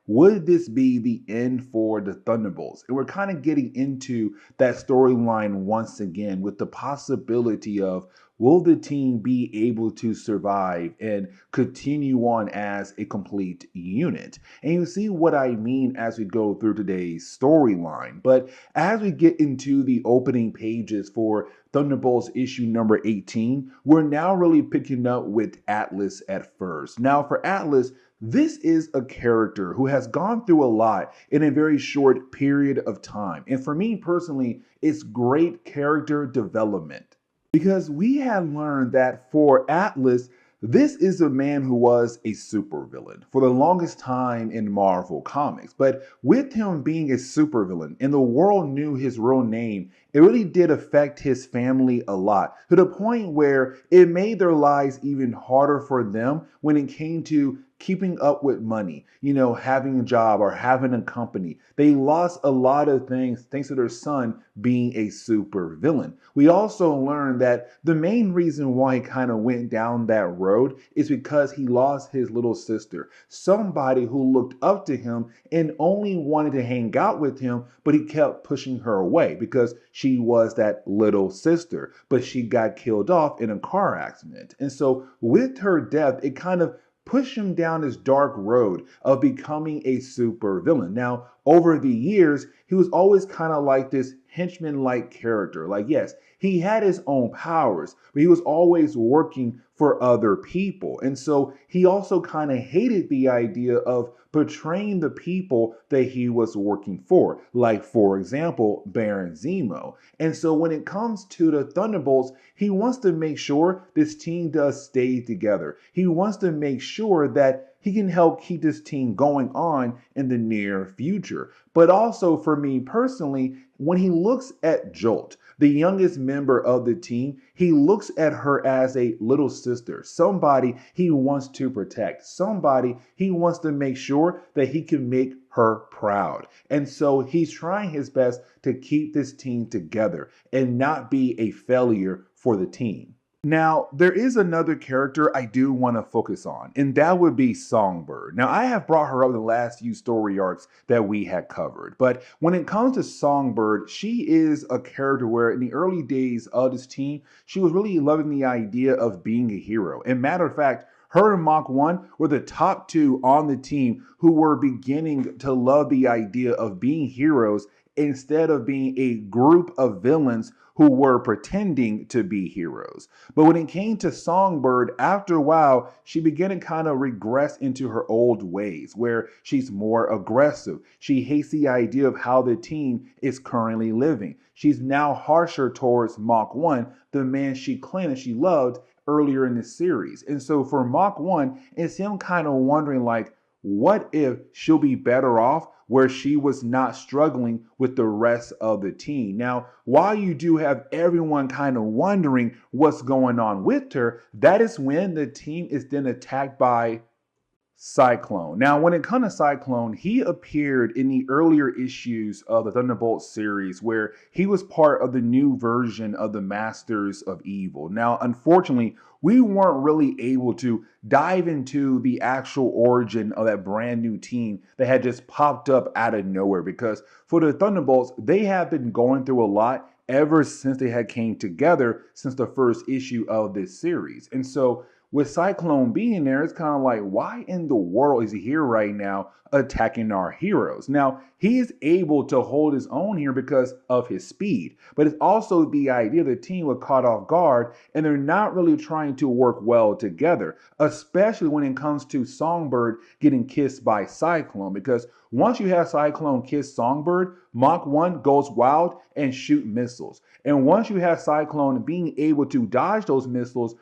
would this be the end for the Thunderbolts? And we're kind of getting into that storyline once again with the possibility of, will the team be able to survive and continue on as a complete unit? And you see what I mean as we go through today's storyline. But as we get into the opening pages for Thunderbolts issue number 18, we're now really picking up with Atlas at first. Now for Atlas, this is a character who has gone through a lot in a very short period of time. And for me personally, it's great character development. Because we had learned that for Atlas, This is a man who was a supervillain for the longest time in Marvel Comics. But with him being a supervillain and the world knew his real name, it really did affect his family a lot, to the point where it made their lives even harder for them when it came to keeping up with money, having a job or having a company. They lost a lot of things thanks to their son being a super villain. We also learned that the main reason why he kind of went down that road is because he lost his little sister, somebody who looked up to him and only wanted to hang out with him, but he kept pushing her away because she was that little sister, but she got killed off in a car accident. And so with her death, it kind of push him down this dark road of becoming a super villain. Now, over the years, he was always kind of like this henchman-like character. Like, yes, he had his own powers, but he was always working for other people. And so he also kind of hated the idea of betraying the people that he was working for, like, for example, Baron Zemo. And so when it comes to the Thunderbolts, he wants to make sure this team does stay together. He wants to make sure that he can help keep this team going on in the near future. But also for me personally, when he looks at Jolt, the youngest member of the team, he looks at her as a little sister, somebody he wants to protect, somebody he wants to make sure that he can make her proud. And so he's trying his best to keep this team together and not be a failure for the team. Now, there is another character I do want to focus on, and that would be Songbird. Now, I have brought her up in the last few story arcs that we had covered, but when it comes to Songbird, she is a character where in the early days of this team, she was really loving the idea of being a hero. And matter of fact, her and Mach 1 were the top two on the team who were beginning to love the idea of being heroes instead of being a group of villains who were pretending to be heroes. But when it came to Songbird, after a while, she began to kind of regress into her old ways, where she's more aggressive. She hates the idea of how the team is currently living. She's now harsher towards Mach 1, the man she claimed she loved earlier in the series. And so for Mach 1, it's him kind of wondering, like, what if she'll be better off where she was not struggling with the rest of the team? Now, while you do have everyone kind of wondering what's going on with her, that is when the team is then attacked by Cyclone. Now, when it comes to Cyclone, he appeared in the earlier issues of the Thunderbolts series where he was part of the new version of the Masters of Evil. Now, unfortunately, we weren't really able to dive into the actual origin of that brand new team that had just popped up out of nowhere, because for the Thunderbolts, they have been going through a lot ever since they had came together since the first issue of this series. And so with Cyclone being there, it's kind of like, why in the world is he here right now attacking our heroes? Now, he is able to hold his own here because of his speed, but it's also the idea the team was caught off guard and they're not really trying to work well together, especially when it comes to Songbird getting kissed by Cyclone, because once you have Cyclone kiss Songbird, Mach 1 goes wild and shoot missiles. And once you have Cyclone being able to dodge those missiles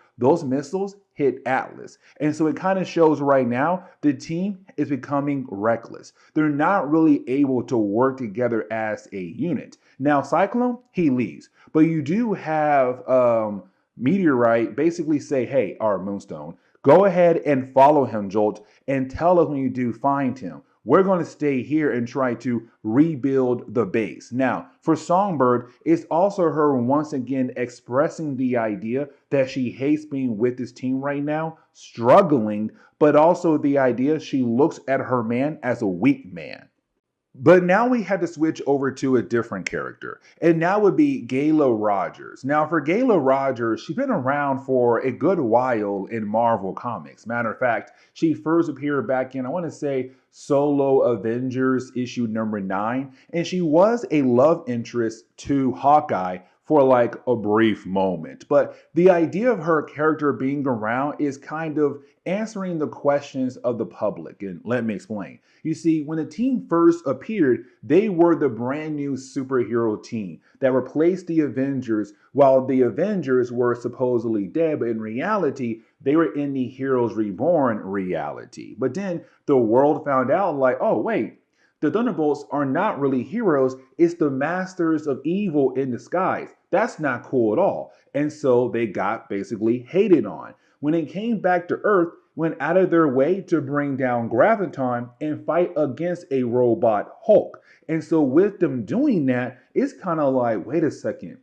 hit Atlas. And so it kind of shows right now the team is becoming reckless. They're not really able to work together as a unit. Now, Cyclone, he leaves. But you do have Meteorite basically say, hey, our Moonstone, go ahead and follow him, Jolt, and tell us when you do find him. We're going to stay here and try to rebuild the base. Now, for Songbird, it's also her once again expressing the idea that she hates being with this team right now, struggling, but also the idea she looks at her man as a weak man. But now we had to switch over to a different character, and that would be Gala Rogers. Now, for Gala Rogers, she's been around for a good while in Marvel Comics. Matter of fact, she first appeared back in, I want to say, Solo Avengers issue number 9, and she was a love interest to Hawkeye for like a brief moment. But the idea of her character being around is kind of answering the questions of the public. And let me explain. You see, when the team first appeared, they were the brand new superhero team that replaced the Avengers, while the Avengers were supposedly dead, but in reality, they were in the Heroes Reborn reality. But then the world found out, like, oh, wait, the Thunderbolts are not really heroes, it's the masters of evil in disguise. That's not cool at all. And so they got basically hated on. When it came back to Earth, went out of their way to bring down Graviton and fight against a robot Hulk. And so with them doing that, it's kind of like, wait a second.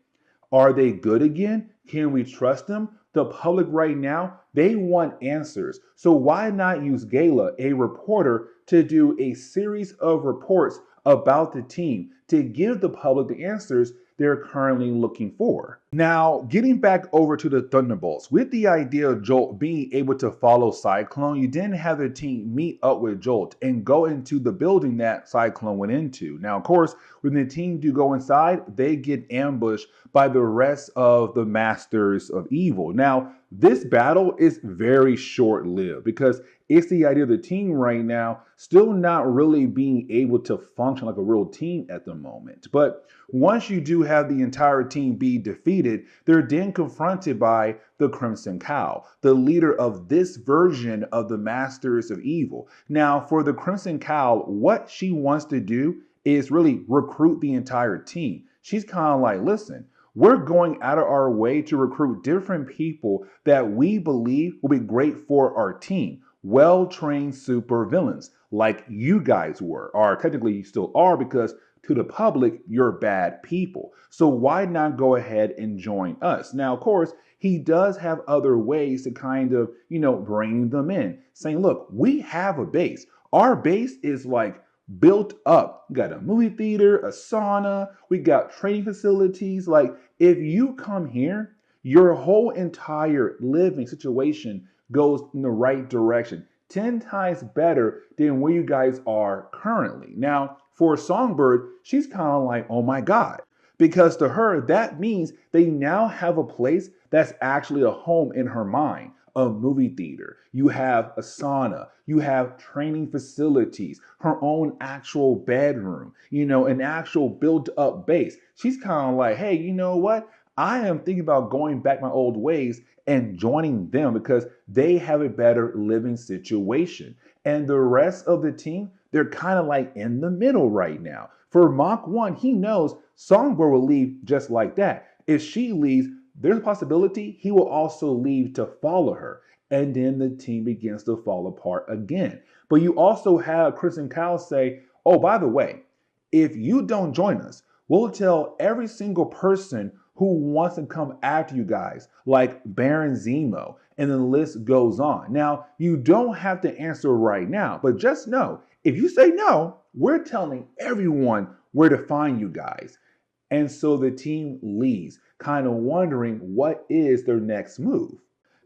Are they good again? Can we trust them? The public right now, they want answers. So why not use Gala, a reporter, to do a series of reports about the team to give the public the answers they're currently looking for? Now, getting back over to the Thunderbolts, with the idea of Jolt being able to follow Cyclone, you didn't have the team meet up with Jolt and go into the building that Cyclone went into. Now, of course, when the team do go inside, they get ambushed by the rest of the Masters of Evil. Now, this battle is very short-lived because it's the idea of the team right now still not really being able to function like a real team at the moment. But once you do have the entire team be defeated, they're then confronted by the Crimson Cowl, the leader of this version of the Masters of Evil. Now, for the Crimson Cowl, what she wants to do is really recruit the entire team. She's kind of like, listen, we're going out of our way to recruit different people that we believe will be great for our team. Well-trained super villains like you guys were, or technically you still are, because to the public, you're bad people. So why not go ahead and join us? Now, of course, he does have other ways to kind of, bring them in, saying, look, we have a base. Our base is like built up. We got a movie theater, a sauna, we got training facilities. Like, if you come here, your whole entire living situation goes in the right direction. 10 times better than where you guys are currently. Now, for Songbird, she's kind of like, oh my God. Because to her, that means they now have a place that's actually a home in her mind. A movie theater, you have a sauna, you have training facilities, her own actual bedroom, an actual built up base. She's kind of like, hey, you know what? I am thinking about going back my old ways and joining them because they have a better living situation. And the rest of the team, they're kind of like in the middle right now. For Mach 1, he knows Songbird will leave just like that. If she leaves, there's a possibility he will also leave to follow her. And then the team begins to fall apart again. But you also have Crimson Cowl say, oh, by the way, if you don't join us, we'll tell every single person who wants to come after you guys, like Baron Zemo, and the list goes on. Now, you don't have to answer right now, but just know, if you say no, we're telling everyone where to find you guys. And so the team leaves, kind of wondering what is their next move.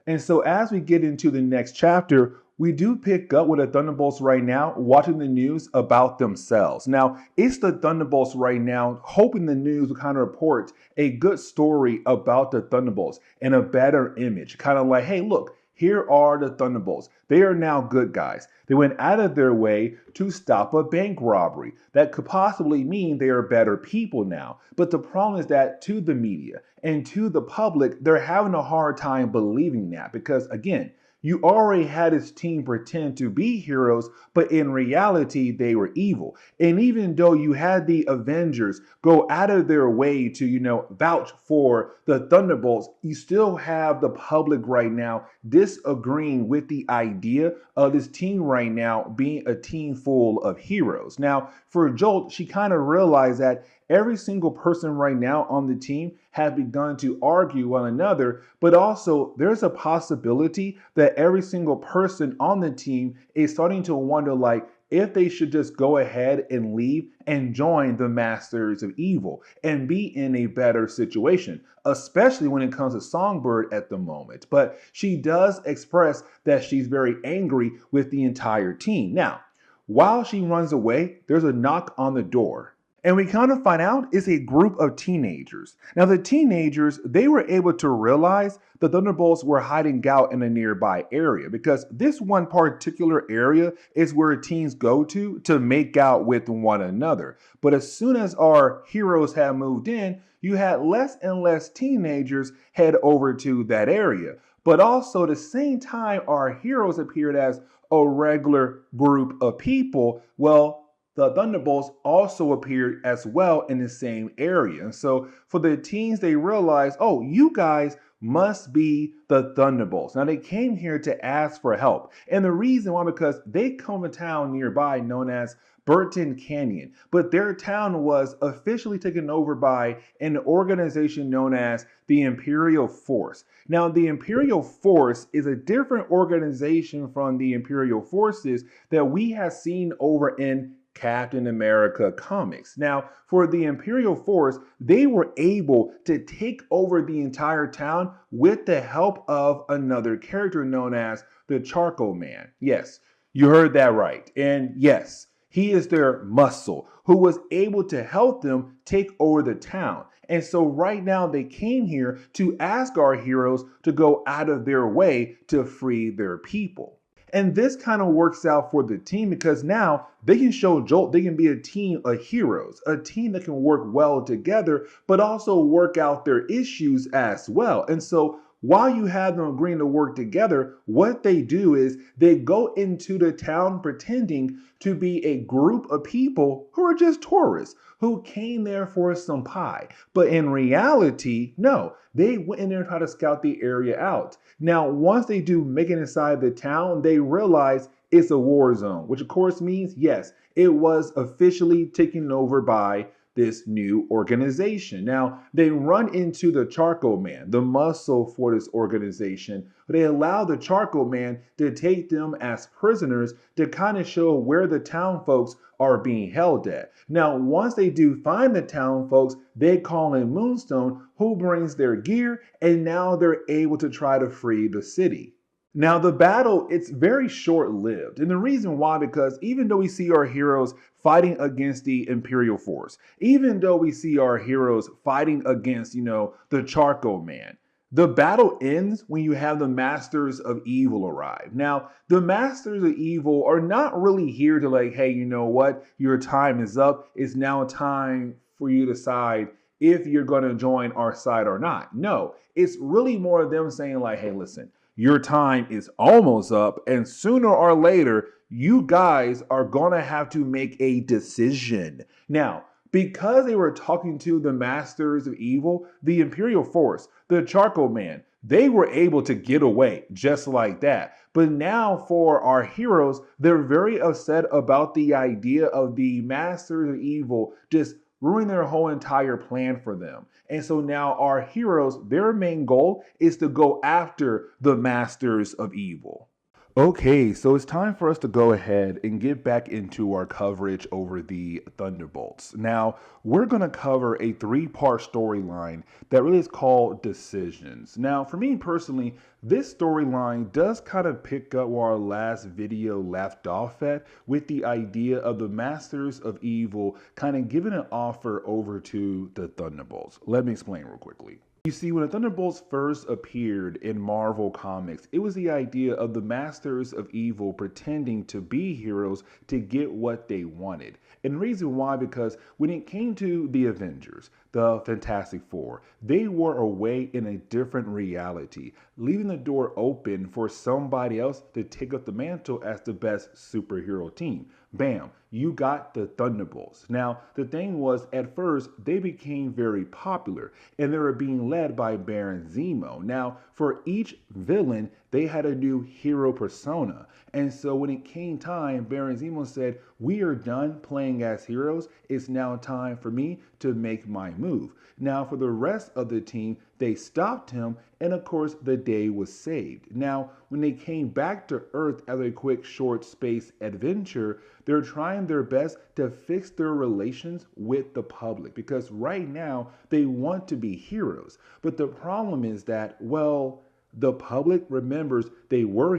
And so as we get into the next chapter, we do pick up with the Thunderbolts right now watching the news about themselves. Now, it's the Thunderbolts right now hoping the news will kind of report a good story about the Thunderbolts and a better image. Kind of like, hey, look, here are the Thunderbolts. They are now good guys. They went out of their way to stop a bank robbery. That could possibly mean they are better people now. But the problem is that to the media and to the public, they're having a hard time believing that because, again, you already had his team pretend to be heroes, but in reality, they were evil. And even though you had the Avengers go out of their way to, vouch for the Thunderbolts, you still have the public right now disagreeing with the idea of this team right now being a team full of heroes. Now, for Jolt, she kind of realized that every single person right now on the team have begun to argue one another, but also there's a possibility that every single person on the team is starting to wonder like if they should just go ahead and leave and join the Masters of Evil and be in a better situation, especially when it comes to Songbird at the moment. But she does express that she's very angry with the entire team. Now, while she runs away, there's a knock on the door. And we kind of find out it's a group of teenagers. Now, the teenagers, they were able to realize the Thunderbolts were hiding out in a nearby area because this one particular area is where teens go to make out with one another. But as soon as our heroes had moved in, you had less and less teenagers head over to that area. But also, at the same time, our heroes appeared as a regular group of people. Well, the Thunderbolts also appeared as well in the same area. And so for the teens, they realized, oh, you guys must be the Thunderbolts. Now they came here to ask for help. And the reason why, because they come to a town nearby known as Burton Canyon, but their town was officially taken over by an organization known as the Imperial Force. Now, the Imperial Force is a different organization from the Imperial Forces that we have seen over in Captain America comics. Now, for the Imperial Force, they were able to take over the entire town with the help of another character known as the Charcoal Man. Yes, you heard that right. And yes, he is their muscle who was able to help them take over the town. And so right now they came here to ask our heroes to go out of their way to free their people. And this kind of works out for the team because now they can show Jolt, they can be a team of heroes, a team that can work well together, but also work out their issues as well. And so while you have them agreeing to work together, what they do is they go into the town pretending to be a group of people who are just tourists who came there for some pie. But in reality, no, they went in there and tried to scout the area out. Now, once they do make it inside the town, they realize it's a war zone, which of course means, yes, it was officially taken over by this new organization. Now, they run into the Charcoal Man, the muscle for this organization. They allow the Charcoal Man to take them as prisoners to kind of show where the town folks are being held at. Now, once they do find the town folks, they call in Moonstone, who brings their gear, and now they're able to try to free the city. Now, the battle, it's very short-lived. And the reason why, because even though we see our heroes fighting against the Imperial Force, even though we see our heroes fighting against, the Charcoal Man, the battle ends when you have the Masters of Evil arrive. Now, the Masters of Evil are not really here to like, hey, you know what? Your time is up. It's now time for you to decide if you're going to join our side or not. No, it's really more of them saying like, hey, listen, your time is almost up, and sooner or later, you guys are going to have to make a decision. Now, because they were talking to the Masters of Evil, the Imperial Force, the Charcoal Man, they were able to get away just like that. But now for our heroes, they're very upset about the idea of the Masters of Evil just ruining their whole entire plan for them. And so now our heroes, their main goal is to go after the Masters of Evil. Okay, so it's time for us to go ahead and get back into our coverage over the Thunderbolts. Now, we're going to cover a three-part storyline that really is called Decisions. Now, for me personally, this storyline does kind of pick up where our last video left off at with the idea of the Masters of Evil kind of giving an offer over to the Thunderbolts. Let me explain real quickly. You see, when the Thunderbolts first appeared in Marvel Comics, it was the idea of the Masters of Evil pretending to be heroes to get what they wanted. And the reason why, because when it came to the Avengers, the Fantastic Four, they were away in a different reality, leaving the door open for somebody else to take up the mantle as the best superhero team. Bam, you got the Thunderbolts. Now, the thing was, at first, they became very popular, and they were being led by Baron Zemo. Now, for each villain, they had a new hero persona. And so when it came time, Baron Zemo said, we are done playing as heroes. It's now time for me to make my move. Now, for the rest of the team, they stopped him, and of course, the day was saved. Now, when they came back to Earth after a quick short space adventure, they're trying their best to fix their relations with the public because right now they want to be heroes. But the problem is that, well, the public remembers they were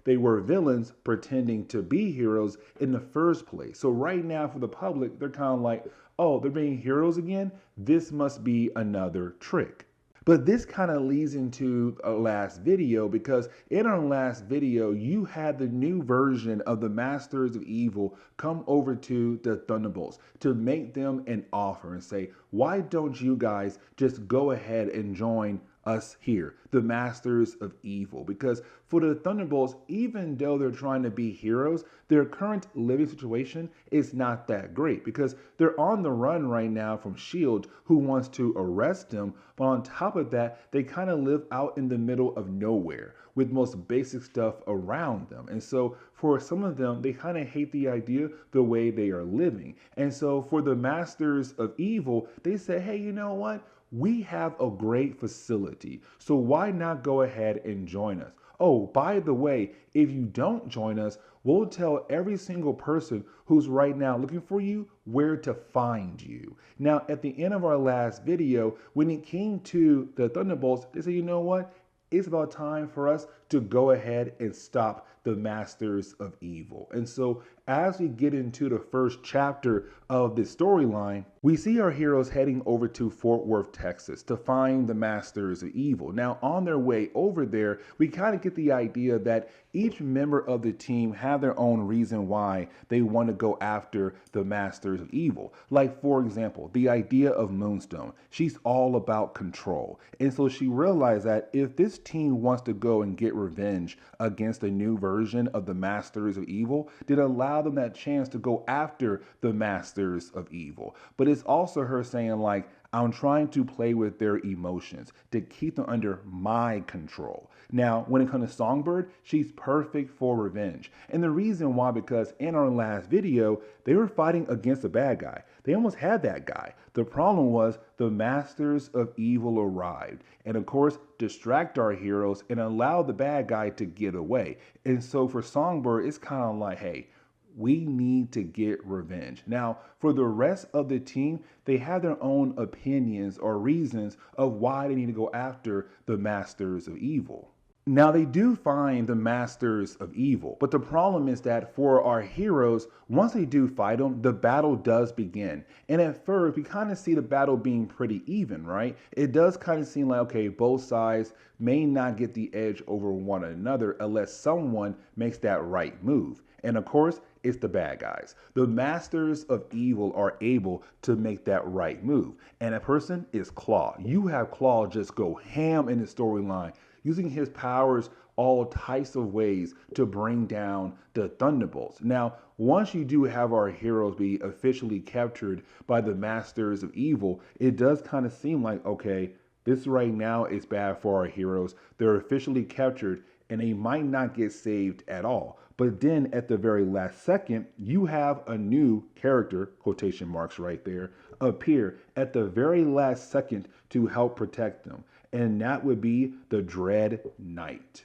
they were villains pretending to be heroes in the first place. So right now for the public, they're kind of like, oh, they're being heroes again? This must be another trick. But this kind of leads into a last video, because in our last video, you had the new version of the Masters of Evil come over to the Thunderbolts to make them an offer and say, why don't you guys just go ahead and join us here, the Masters of Evil? Because for the Thunderbolts, even though they're trying to be heroes, their current living situation is not that great, because they're on the run right now from S.H.I.E.L.D., who wants to arrest them. But on top of that, they kind of live out in the middle of nowhere with most basic stuff around them. And so for some of them, they kind of hate the idea the way they are living. And so for the Masters of Evil, they say, hey, you know what? We have a great facility, so why not go ahead and join us? Oh, by the way, if you don't join us, we'll tell every single person who's right now looking for you where to find you. Now, at the end of our last video, when it came to the Thunderbolts, they said, you know what? It's about time for us to go ahead and stop the Masters of Evil. And so as we get into the first chapter of this storyline, we see our heroes heading over to Fort Worth, Texas to find the Masters of Evil. Now, on their way over there, we kind of get the idea that each member of the team have their own reason why they want to go after the Masters of Evil. Like, for example, the idea of Moonstone. She's all about control. And so she realized that if this team wants to go and get revenge against a new version of the Masters of Evil, then allow them that chance to go after the Masters of Evil. But it's also her saying, like, I'm trying to play with their emotions to keep them under my control. Now, when it comes to Songbird, she's perfect for revenge. And the reason why, because in our last video, they were fighting against a bad guy. They almost had that guy. The problem was the Masters of Evil arrived and, of course, distract our heroes and allow the bad guy to get away. And so for Songbird, it's kind of like, hey, we need to get revenge. Now, for the rest of the team, they have their own opinions or reasons of why they need to go after the Masters of Evil. Now, they do find the Masters of Evil, but the problem is that for our heroes, once they do fight them, the battle does begin. And at first, we kind of see the battle being pretty even, right? It does kind of seem like, okay, both sides may not get the edge over one another unless someone makes that right move. And of course, it's the bad guys. The Masters of Evil are able to make that right move. And a person is Claw. You have Claw just go ham in the storyline, using his powers all types of ways to bring down the Thunderbolts. Now, once you do have our heroes be officially captured by the Masters of Evil, it does kind of seem like, okay, this right now is bad for our heroes. They're officially captured and they might not get saved at all. But then at the very last second, you have a new character, quotation marks right there, appear at the very last second to help protect them. And that would be the Dread Knight.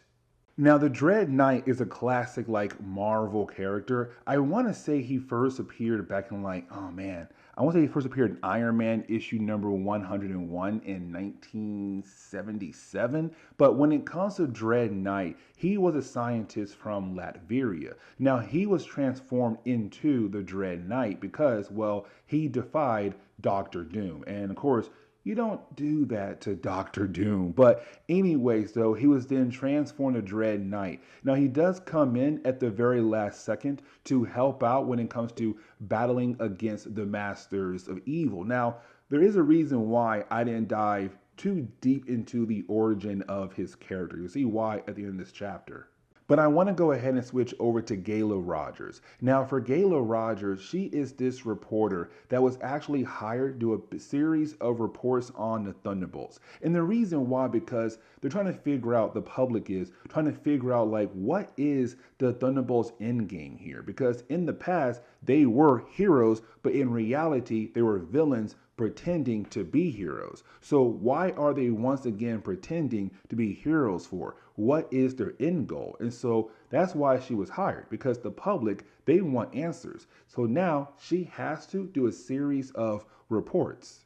Now, the Dread Knight is a classic, like, Marvel character. I want to say he first appeared back in, like, oh man, I want to say he first appeared in Iron Man issue number 101 in 1977. But when it comes to Dread Knight, he was a scientist from Latveria. Now, he was transformed into the Dread Knight because, well, he defied Doctor Doom. And of course, you don't do that to Doctor Doom. But anyways, though, he was then transformed to Dread Knight. Now, he does come in at the very last second to help out when it comes to battling against the Masters of Evil. Now, there is a reason why I didn't dive too deep into the origin of his character. You'll see why at the end of this chapter. But I want to go ahead and switch over to Gayla Rogers. Now, for Gayla Rogers, she is this reporter that was actually hired to do a series of reports on the Thunderbolts. And the reason why, because they're trying to figure out, the public is trying to figure out, like, what is the Thunderbolts endgame here? Because in the past, they were heroes, but in reality, they were villains pretending to be heroes. So why are they once again pretending to be heroes for? What is their end goal? And so that's why she was hired, because the public, they want answers. So now she has to do a series of reports.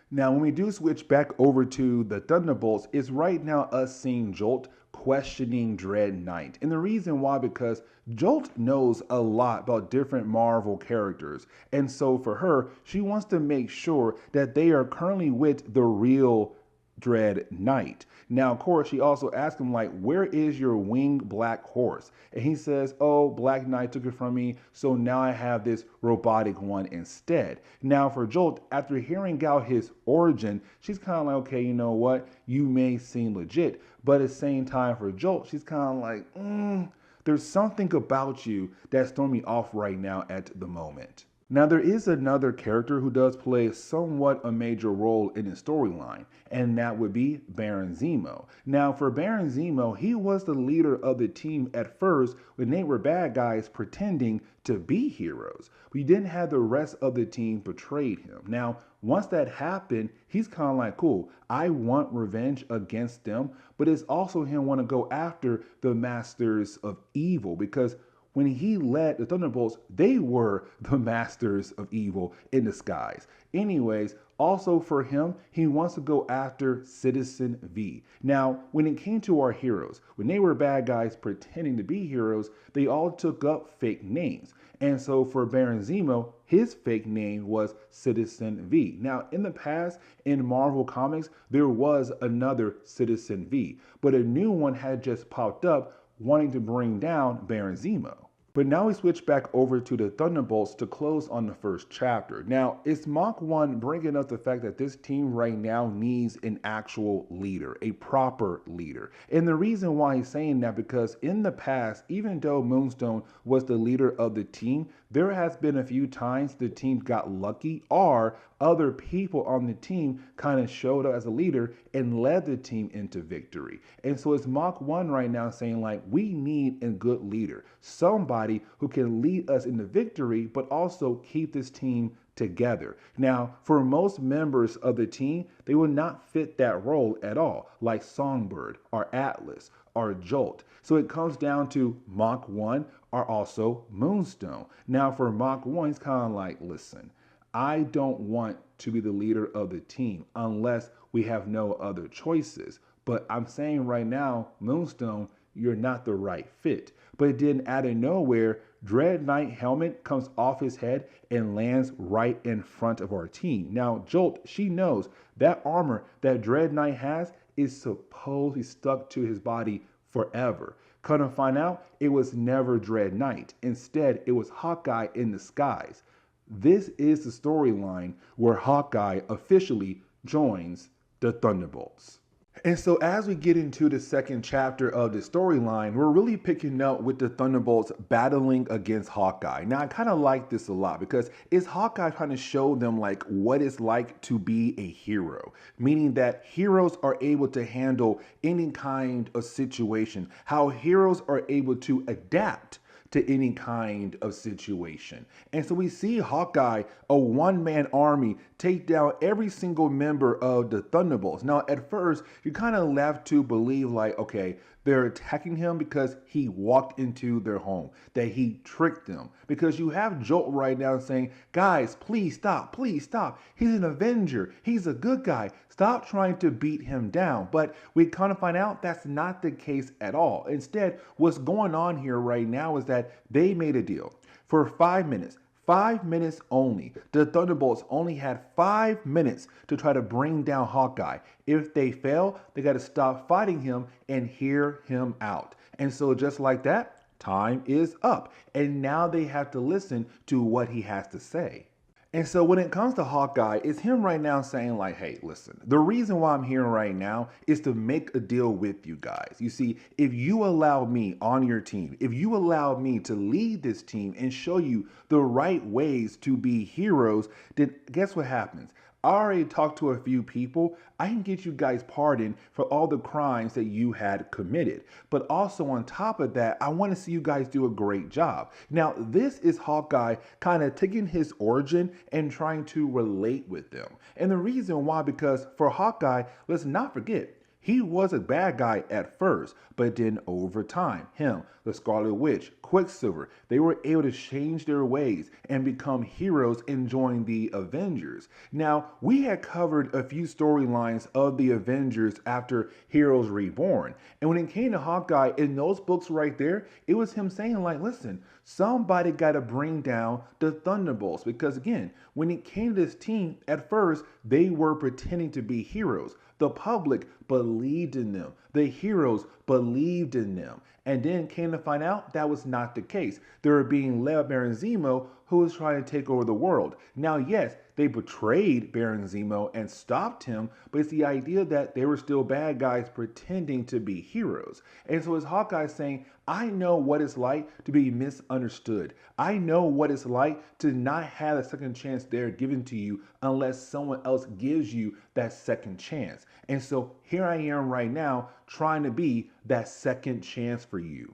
Now, when we do switch back over to the Thunderbolts, it's right now us seeing Jolt questioning Dread Knight. And the reason why, because Jolt knows a lot about different Marvel characters. And so for her, she wants to make sure that they are currently with the real Dread Knight. Now, of course, she also asked him, like, where is your winged black horse? And he says, oh, Black Knight took it from me, so now I have this robotic one instead. Now, for Jolt, after hearing out his origin, she's kind of like, okay, you know what? You may seem legit, but at the same time, for Jolt, she's kind of like, there's something about you that's throwing me off right now at the moment. Now, there is another character who does play somewhat a major role in the storyline, and that would be Baron Zemo. Now, for Baron Zemo, he was the leader of the team at first when they were bad guys pretending to be heroes. We didn't have the rest of the team betrayed him. Now, once that happened, he's kind of like, cool, I want revenge against them, but it's also him want to go after the masters of evil, because when he led the Thunderbolts, they were the masters of evil in disguise. Anyways, also for him, he wants to go after Citizen V. Now, when it came to our heroes, when they were bad guys pretending to be heroes, they all took up fake names. And so for Baron Zemo, his fake name was Citizen V. Now, in the past, in Marvel Comics, there was another Citizen V, but a new one had just popped up wanting to bring down Baron Zemo. But now we switch back over to the Thunderbolts to close on the first chapter. Now, it's Mach 1 bringing up the fact that this team right now needs an actual leader, a proper leader. And the reason why he's saying that, because in the past, even though Moonstone was the leader of the team, there has been a few times the team got lucky, or other people on the team kind of showed up as a leader and led the team into victory. And so it's Mach 1 right now saying, like, we need a good leader, somebody who can lead us into victory, but also keep this team together. Now, for most members of the team, they will not fit that role at all, like Songbird or Atlas or Jolt. So it comes down to Mach 1 or also Moonstone. Now, for Mach 1, it's kind of like, listen, I don't want to be the leader of the team unless we have no other choices. But I'm saying right now, Moonstone, you're not the right fit. But then out of nowhere, Dread Knight helmet comes off his head and lands right in front of our team. Now, Jolt, she knows that armor that Dread Knight has is supposedly stuck to his body forever. Come to find out, it was never Dread Knight. Instead, it was Hawkeye in disguise. This is the storyline where Hawkeye officially joins the Thunderbolts. And so as we get into the second chapter of the storyline, we're really picking up with the Thunderbolts battling against Hawkeye. Now, I kind of like this a lot because it's Hawkeye trying to show them like what it's like to be a hero, meaning that heroes are able to handle any kind of situation, how heroes are able to adapt to any kind of situation. And so we see Hawkeye, a one-man army, take down every single member of the Thunderbolts. Now, at first, you're kind of left to believe like, okay, they're attacking him because he walked into their home, that he tricked them. Because you have Jolt right now saying, guys, please stop, please stop. He's an Avenger. He's a good guy. Stop trying to beat him down. But we kind of find out that's not the case at all. Instead, what's going on here right now is that they made a deal for 5 minutes. 5 minutes only. The Thunderbolts only had 5 minutes to try to bring down Hawkeye. If they fail, they got to stop fighting him and hear him out. And so just like that, time is up. And now they have to listen to what he has to say. And so when it comes to Hawkeye, it's him right now saying like, hey, listen, the reason why I'm here right now is to make a deal with you guys. You see, if you allow me on your team, if you allow me to lead this team and show you the right ways to be heroes, then guess what happens? I already talked to a few people. I can get you guys pardoned for all the crimes that you had committed. But also on top of that, I want to see you guys do a great job. Now, this is Hawkeye kind of taking his origin and trying to relate with them. And the reason why, because for Hawkeye, let's not forget, He was a bad guy at first, but then over time, him, the Scarlet Witch, Quicksilver, they were able to change their ways and become heroes and join the Avengers. Now, we had covered a few storylines of the Avengers after Heroes Reborn. And when it came to Hawkeye, in those books right there, it was him saying like, listen, somebody got to bring down the Thunderbolts. Because again, when it came to this team, at first, they were pretending to be heroes. The public believed in them. The heroes believed in them. And then came to find out that was not the case. They were being led by Baron Zemo, who was trying to take over the world. Now, yes, they betrayed Baron Zemo and stopped him, but it's the idea that they were still bad guys pretending to be heroes. And so it's Hawkeye saying, I know what it's like to be misunderstood. I know what it's like to not have a second chance there given to you unless someone else gives you that second chance. And so here I am right now trying to be that second chance for you.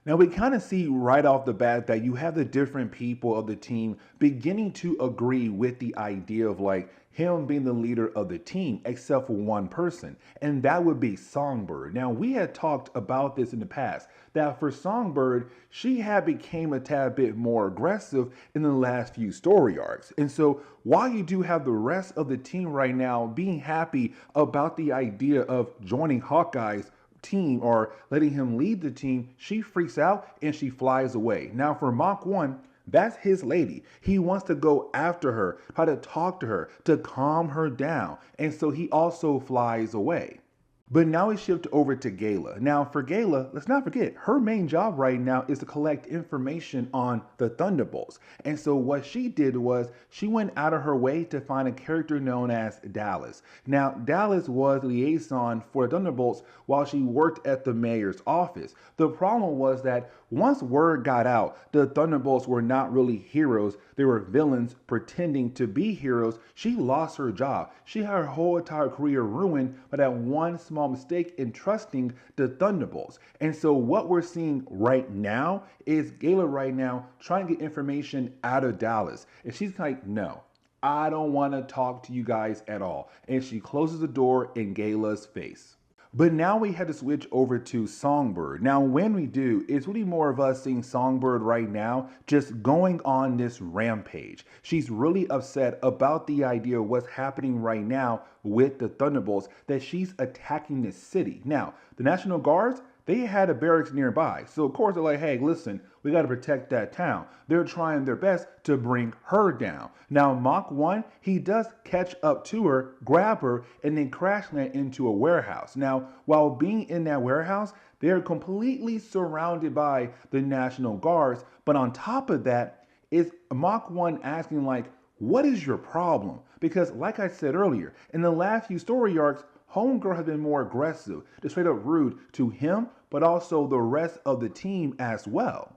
Now we kind of see right off the bat that you have the different people of the team beginning to agree with the idea of like him being the leader of the team, except for one person, and that would be Songbird. Now we had talked about this in the past, that for Songbird, she had became a tad bit more aggressive in the last few story arcs. And so while you do have the rest of the team right now being happy about the idea of joining Hawkeye's team or letting him lead the team, she freaks out and she flies away. Now for Mach 1, that's his lady. He wants to go after her, try to talk to her, to calm her down. And so he also flies away. But now we shift over to Gala. Now for Gala, let's not forget, her main job right now is to collect information on the Thunderbolts. And so what she did was she went out of her way to find a character known as Dallas. Now Dallas was liaison for the Thunderbolts while she worked at the mayor's office. The problem was that once word got out, the Thunderbolts were not really heroes. They were villains pretending to be heroes. She lost her job. She had her whole entire career ruined by that one small mistake in trusting the Thunderbolts. And so what we're seeing right now is Gala right now trying to get information out of Dallas. And she's like, no, I don't want to talk to you guys at all. And she closes the door in Gala's face. But now we had to switch over to Songbird. Now when we do, it's really more of us seeing Songbird right now just going on this rampage. She's really upset about the idea of what's happening right now with the Thunderbolts, that she's attacking this city. Now, the National Guards, they had a barracks nearby. So of course they're like, hey, listen, we got to protect that town. They're trying their best to bring her down. Now Mach 1, he does catch up to her, grab her, and then crash land into a warehouse. Now, while being in that warehouse, they're completely surrounded by the National Guards. But on top of that, is Mach 1 asking like, what is your problem? Because like I said earlier, in the last few story arcs, Homegirl has been more aggressive, just straight up rude to him, but also the rest of the team as well.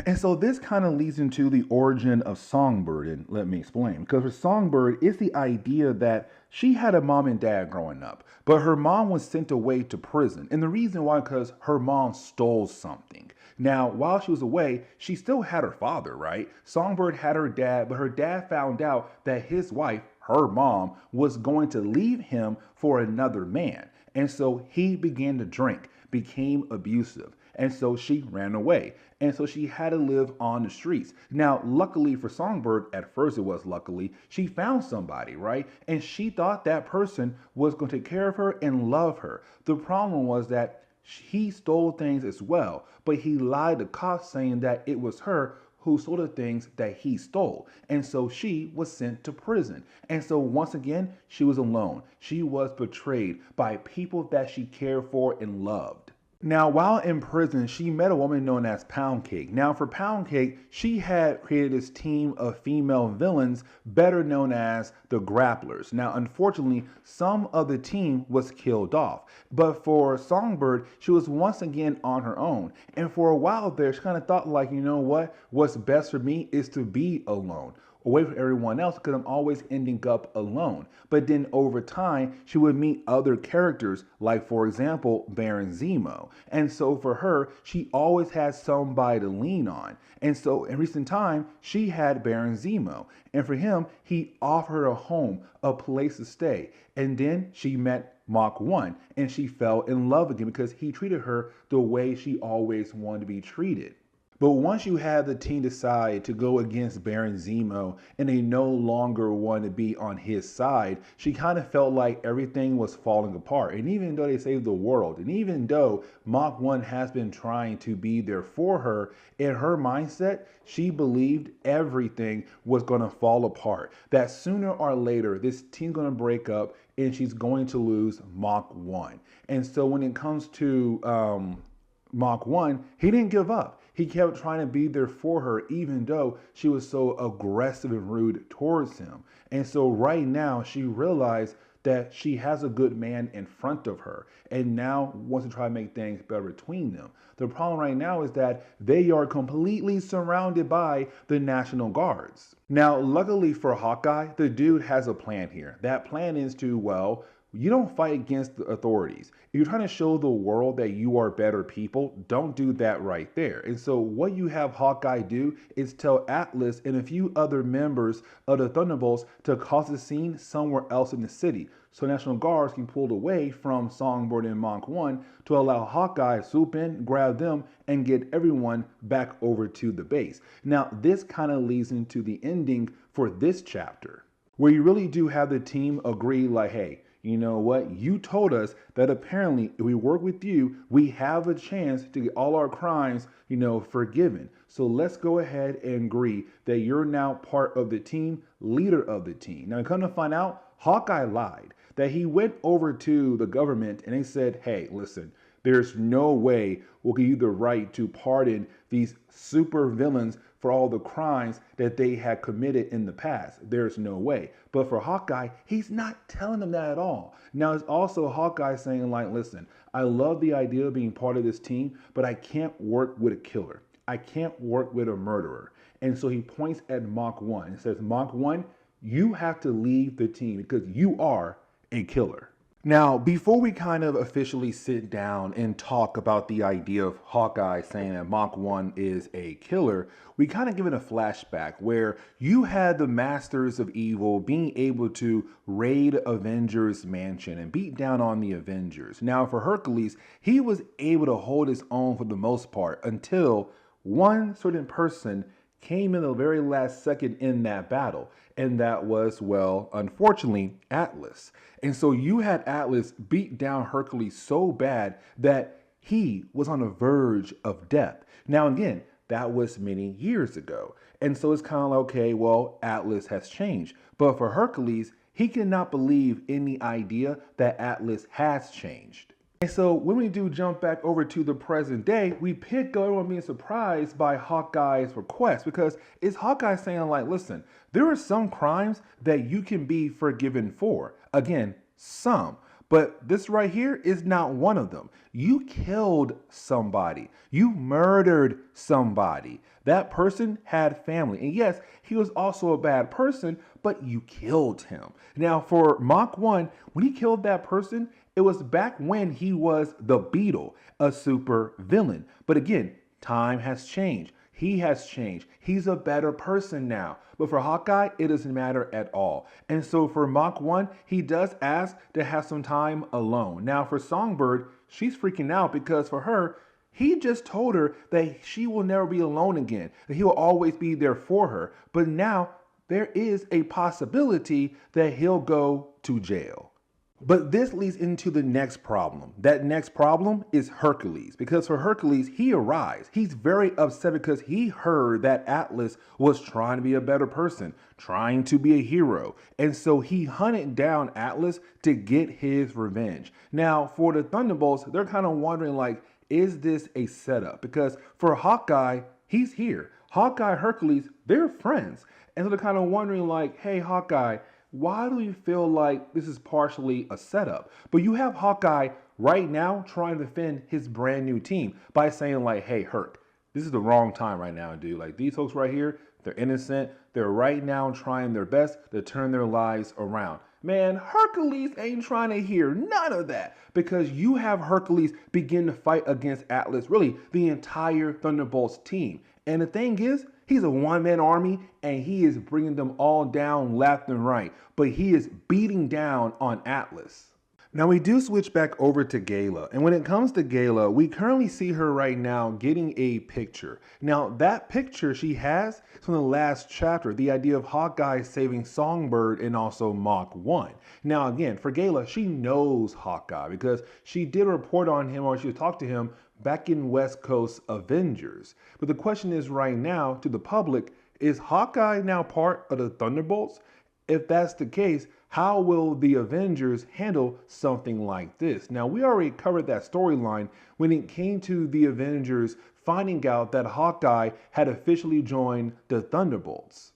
And so this kind of leads into the origin of Songbird, and let me explain. Because for Songbird, it's the idea that she had a mom and dad growing up, but her mom was sent away to prison. And the reason why, because her mom stole something. Now, while she was away, she still had her father, right? Songbird had her dad, but her dad found out that his wife, her mom, was going to leave him for another man. And so he began to drink, became abusive. And so she ran away. And so she had to live on the streets. Now, luckily for Songbird, at first it was luckily, she found somebody, right? And she thought that person was going to take care of her and love her. The problem was that he stole things as well, but he lied to cops saying that it was her who stole the things that he stole. And so she was sent to prison. And so once again, she was alone. She was betrayed by people that she cared for and loved. Now, while in prison, she met a woman known as Pound Cake. Now, for Pound Cake, she had created this team of female villains, better known as the Grapplers. Now, unfortunately, some of the team was killed off. But for Songbird, she was once again on her own. And for a while there, she kind of thought like, you know what? What's best for me is to be alone, away from everyone else, because I'm always ending up alone. But then over time, she would meet other characters, like for example, Baron Zemo. And so for her, she always had somebody to lean on. And so in recent time, she had Baron Zemo. And for him, he offered her a home, a place to stay. And then she met Mach 1, and she fell in love again because he treated her the way she always wanted to be treated. But once you have the team decide to go against Baron Zemo and they no longer want to be on his side, she kind of felt like everything was falling apart. And even though they saved the world, and even though Mach 1 has been trying to be there for her, in her mindset, she believed everything was going to fall apart. That sooner or later, this team's going to break up and she's going to lose Mach 1. And so when it comes to Mach 1, he didn't give up. He kept trying to be there for her, even though she was so aggressive and rude towards him. And so right now, she realized that she has a good man in front of her and now wants to try to make things better between them. The problem right now is that they are completely surrounded by the National Guards. Now, luckily for Hawkeye, the dude has a plan here. That plan is to, well, you don't fight against the authorities. If you're trying to show the world that you are better people, don't do that right there. And so what you have Hawkeye do is tell Atlas and a few other members of the Thunderbolts to cause a scene somewhere else in the city, so National Guards can pull away from Songbird and Mach 1 to allow Hawkeye to swoop in, grab them, and get everyone back over to the base. Now, this kind of leads into the ending for this chapter, where you really do have the team agree like, hey, you know what? You told us that apparently if we work with you, we have a chance to get all our crimes, forgiven. So let's go ahead and agree that you're now part of the team, leader of the team. Now, come to find out, Hawkeye lied, that he went over to the government and they said, hey, listen, there's no way we'll give you the right to pardon these super villains for all the crimes that they had committed in the past. There's no way. But for Hawkeye, he's not telling them that at all. Now, it's also Hawkeye saying like, listen, I love the idea of being part of this team, but I can't work with a killer. I can't work with a murderer. And so he points at Mach 1 and says, Mach 1, you have to leave the team because you are a killer. Now, before we kind of officially sit down and talk about the idea of Hawkeye saying that Mach 1 is a killer, we kind of give it a flashback where you had the Masters of Evil being able to raid Avengers mansion and beat down on the Avengers. Now, for Hercules, he was able to hold his own for the most part until one certain person came in the very last second in that battle. And that was, well, unfortunately, Atlas. And so you had Atlas beat down Hercules so bad that he was on the verge of death. Now, again, that was many years ago. And so it's kind of like, okay, well, Atlas has changed. But for Hercules, he cannot believe in the idea that Atlas has changed. And so when we do jump back over to the present day, we pick everyone being surprised by Hawkeye's request, because it's Hawkeye saying like, listen, there are some crimes that you can be forgiven for. Again, some. But this right here is not one of them. You killed somebody. You murdered somebody. That person had family. And yes, he was also a bad person, but you killed him. Now for Mach 1, when he killed that person, it was back when he was the Beetle, a super villain. But again, time has changed. He has changed. He's a better person now. But for Hawkeye, it doesn't matter at all. And so for Mach 1, he does ask to have some time alone. Now for Songbird, she's freaking out because for her, he just told her that she will never be alone again, that he will always be there for her. But now there is a possibility that he'll go to jail. But this leads into the next problem. That next problem is Hercules. Because for Hercules, he arrives. He's very upset because he heard that Atlas was trying to be a better person, trying to be a hero. And so he hunted down Atlas to get his revenge. Now, for the Thunderbolts, they're kind of wondering like, is this a setup? Because for Hawkeye, he's here. Hawkeye, Hercules, they're friends. And so they're kind of wondering like, hey, Hawkeye, why do you feel like this is partially a setup? But you have Hawkeye right now trying to defend his brand new team by saying like, hey, Herc, this is the wrong time right now, dude. Like these folks right here, they're innocent. They're right now trying their best to turn their lives around. Man, Hercules ain't trying to hear none of that because you have Hercules begin to fight against Atlas, really the entire Thunderbolts team. And the thing is, he's a one-man army and he is bringing them all down left and right, but he is beating down on Atlas. Now we do switch back over to Gala, and when it comes to Gala, we currently see her right now getting a picture. Now that picture she has is from the last chapter, the idea of Hawkeye saving Songbird and also Mach 1. Now again, for Gala, she knows Hawkeye because she did report on him or she talked to him back in West Coast Avengers. But the question is right now to the public, is Hawkeye now part of the Thunderbolts? If that's the case, how will the Avengers handle something like this? Now, we already covered that storyline when it came to the Avengers finding out that Hawkeye had officially joined the Thunderbolts.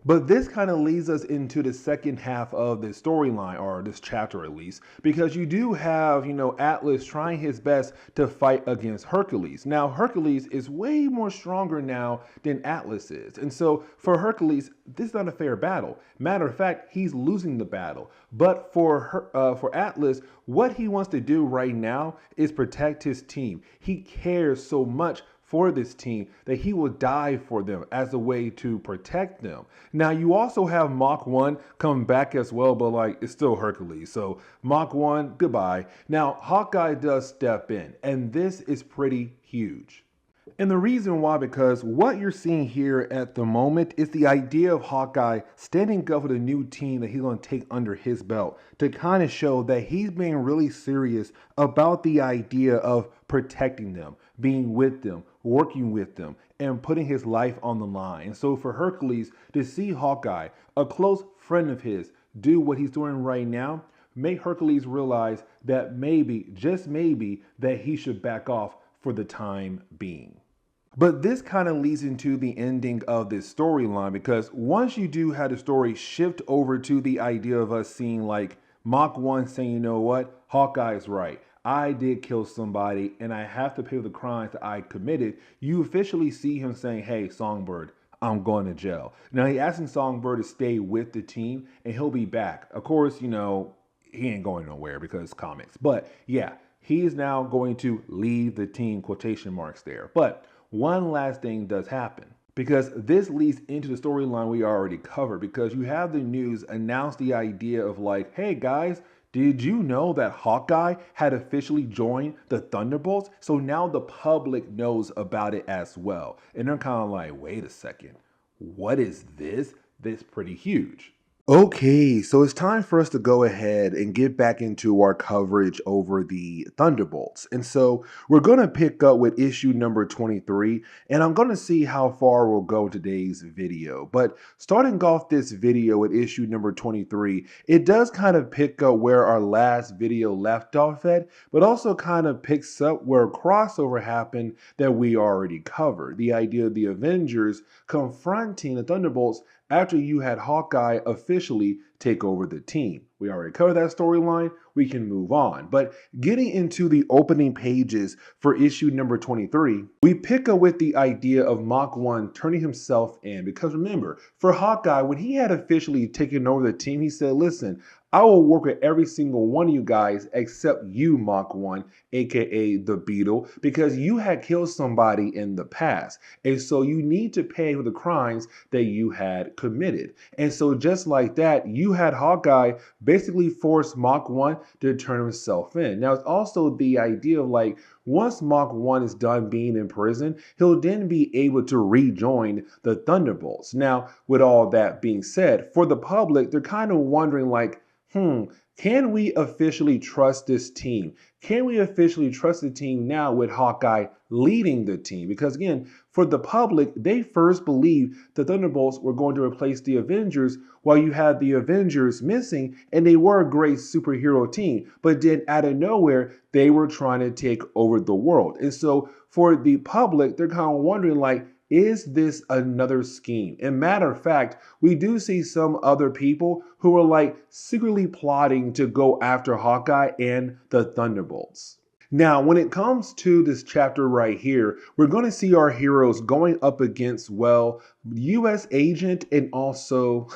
But this kind of leads us into the second half of this storyline, or this chapter at least, because you do have, Atlas trying his best to fight against Hercules. Now, Hercules is way more stronger now than Atlas is. And so for Hercules, this is not a fair battle. Matter of fact, he's losing the battle. But for Atlas, what he wants to do right now is protect his team. He cares so much for this team that he will die for them as a way to protect them. Now you also have Mach 1 come back as well, but it's still Hercules. So Mach 1, goodbye. Now Hawkeye does step in, and this is pretty huge. And the reason why, because what you're seeing here at the moment is the idea of Hawkeye standing up with a new team that he's going to take under his belt to kind of show that he's being really serious about the idea of protecting them, being with them, working with them, and putting his life on the line. And so for Hercules to see Hawkeye, a close friend of his, do what he's doing right now, make Hercules realize that maybe, just maybe, that he should back off for the time being. But this kind of leads into the ending of this storyline, because once you do have the story shift over to the idea of us seeing Mach 1 saying, you know what, Hawkeye is right. I did kill somebody and I have to pay for the crimes that I committed. You officially see him saying, hey, Songbird, I'm going to jail. Now he's asking Songbird to stay with the team and he'll be back. Of course, he ain't going nowhere because comics. But yeah, he is now going to leave the team, quotation marks there. But one last thing does happen, because this leads into the storyline we already covered, because you have the news announce the idea of hey guys, did you know that Hawkeye had officially joined the Thunderbolts? So now the public knows about it as well. And they're kind of wait a second, what is this? This is pretty huge. Okay, so it's time for us to go ahead and get back into our coverage over the Thunderbolts. And so we're going to pick up with issue number 23, and I'm going to see how far we'll go in today's video. But starting off this video with issue number 23, it does kind of pick up where our last video left off at, but also kind of picks up where a crossover happened that we already covered. The idea of the Avengers confronting the Thunderbolts after you had Hawkeye officially take over the team. We already covered that storyline. We can move on. But getting into the opening pages for issue number 23, we pick up with the idea of Mach 1 turning himself in. Because remember, for Hawkeye, when he had officially taken over the team, he said, listen, I will work with every single one of you guys except you, Mach 1, aka the Beetle, because you had killed somebody in the past. And so you need to pay for the crimes that you had committed. And so just like that, you had Hawkeye basically force Mach 1 to turn himself in. Now, it's also the idea of once Mach 1 is done being in prison, he'll then be able to rejoin the Thunderbolts. Now, with all that being said, for the public, they're kind of wondering can we officially trust this team? Can we officially trust the team now with Hawkeye leading the team? Because again, for the public, they first believed the Thunderbolts were going to replace the Avengers while you had the Avengers missing, and they were a great superhero team. But then out of nowhere, they were trying to take over the world. And so for the public, they're kind of wondering is this another scheme? And matter of fact, we do see some other people who are secretly plotting to go after Hawkeye and the Thunderbolts. Now, when it comes to this chapter right here, we're going to see our heroes going up against, well, US agent and also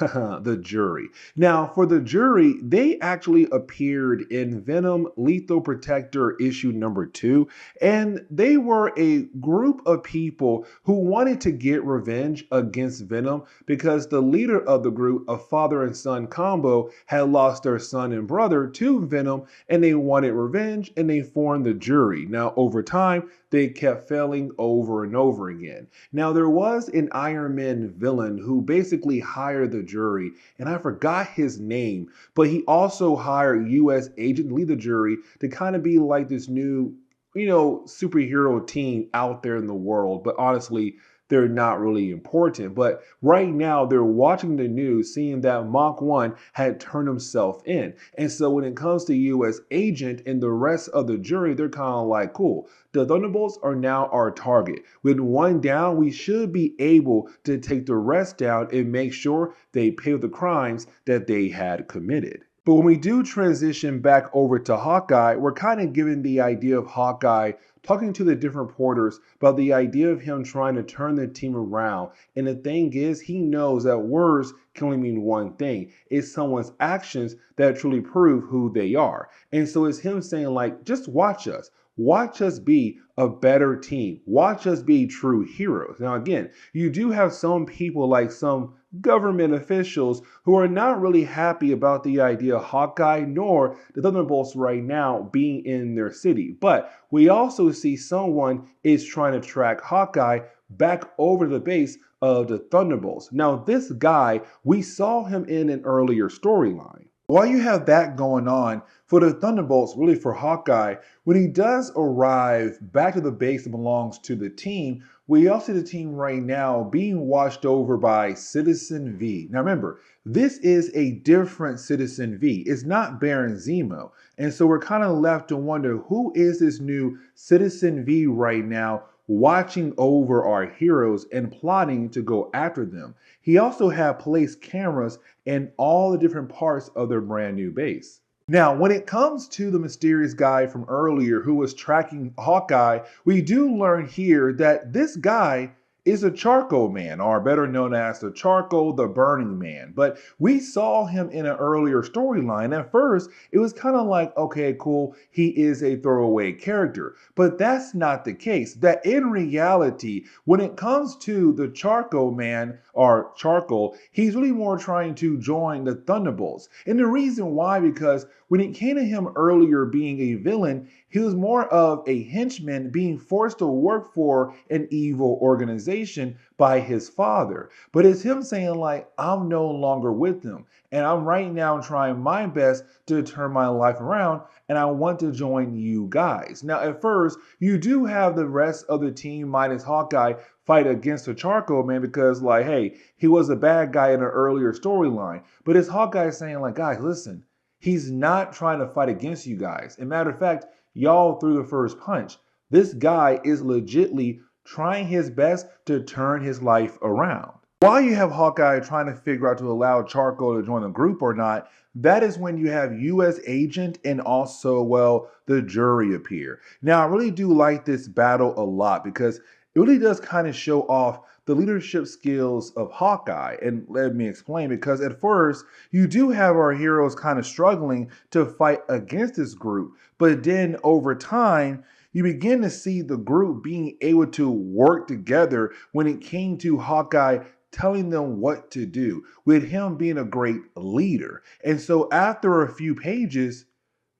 the jury. Now, for the jury, they actually appeared in Venom Lethal Protector issue number 2, and they were a group of people who wanted to get revenge against Venom because the leader of the group, a father and son combo, had lost their son and brother to Venom, and they wanted revenge, and they formed the jury. Now, over time, they kept failing over and over again. Now, there was an Iron Man villain who basically hired the jury, and I forgot his name, but he also hired US agent to lead the jury to kind of be like this new, superhero team out there in the world. But honestly, they're not really important. But right now, they're watching the news, seeing that Mach 1 had turned himself in. And so when it comes to US agent and the rest of the jury, they're kind of like, cool, the Thunderbolts are now our target. With one down, we should be able to take the rest down and make sure they pay for the crimes that they had committed. But when we do transition back over to Hawkeye, we're kind of given the idea of Hawkeye talking to the different reporters about the idea of him trying to turn the team around. And the thing is, he knows that words can only mean one thing. It's someone's actions that truly prove who they are. And so it's him saying, like, just watch us. Watch us be a better team. Watch us be true heroes. Now, again, you do have some people, like some government officials, who are not really happy about the idea of Hawkeye nor the Thunderbolts right now being in their city. But we also see someone is trying to track Hawkeye back over the base of the Thunderbolts. Now, this guy, we saw him in an earlier storyline. While you have that going on, for the Thunderbolts, really for Hawkeye, when he does arrive back to the base that belongs to the team, we also see the team right now being watched over by Citizen V. Now remember, this is a different Citizen V. It's not Baron Zemo. And so we're kind of left to wonder, who is this new Citizen V right now watching over our heroes and plotting to go after them? He also had placed cameras in all the different parts of their brand new base. Now, when it comes to the mysterious guy from earlier who was tracking Hawkeye, we do learn here that this guy is a charcoal man, or better known as the Charcoal the Burning Man. But we saw him in an earlier storyline. At first, it was kind of like, okay, cool, he is a throwaway character. But that's not the case. That in reality, when it comes to the Charcoal Man, or Charcoal, he's really more trying to join the Thunderbolts. And the reason why, because when it came to him earlier being a villain, he was more of a henchman being forced to work for an evil organization by his father. But it's him saying, like, I'm no longer with them, and I'm right now trying my best to turn my life around, and I want to join you guys. Now, at first, you do have the rest of the team minus Hawkeye fight against the Charcoal Man because, like, hey, he was a bad guy in an earlier storyline. But it's Hawkeye saying, like, guys, listen, he's not trying to fight against you guys. As a matter of fact, y'all threw the first punch. This guy is legitly trying his best to turn his life around. While you have Hawkeye trying to figure out to allow Charcoal to join the group or not, that is when you have US Agent and also, well, the jury appear. Now, I really do like this battle a lot because it really does kind of show off the leadership skills of Hawkeye. And let me explain, because at first, you do have our heroes kind of struggling to fight against this group. But then over time, you begin to see the group being able to work together when it came to Hawkeye telling them what to do, with him being a great leader. And so after a few pages,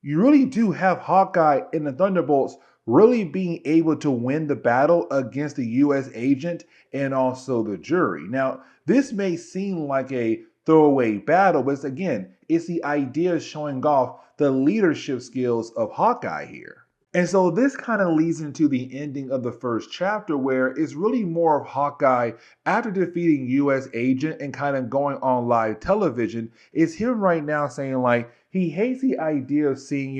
you really do have Hawkeye and the Thunderbolts really being able to win the battle against the US agent and also the jury. Now, this may seem like a throwaway battle, but again, it's the idea of showing off the leadership skills of Hawkeye here. And so this kind of leads into the ending of the first chapter, where it's really more of Hawkeye after defeating US Agent and kind of going on live television. It's him right now saying, like, he hates the idea of seeing,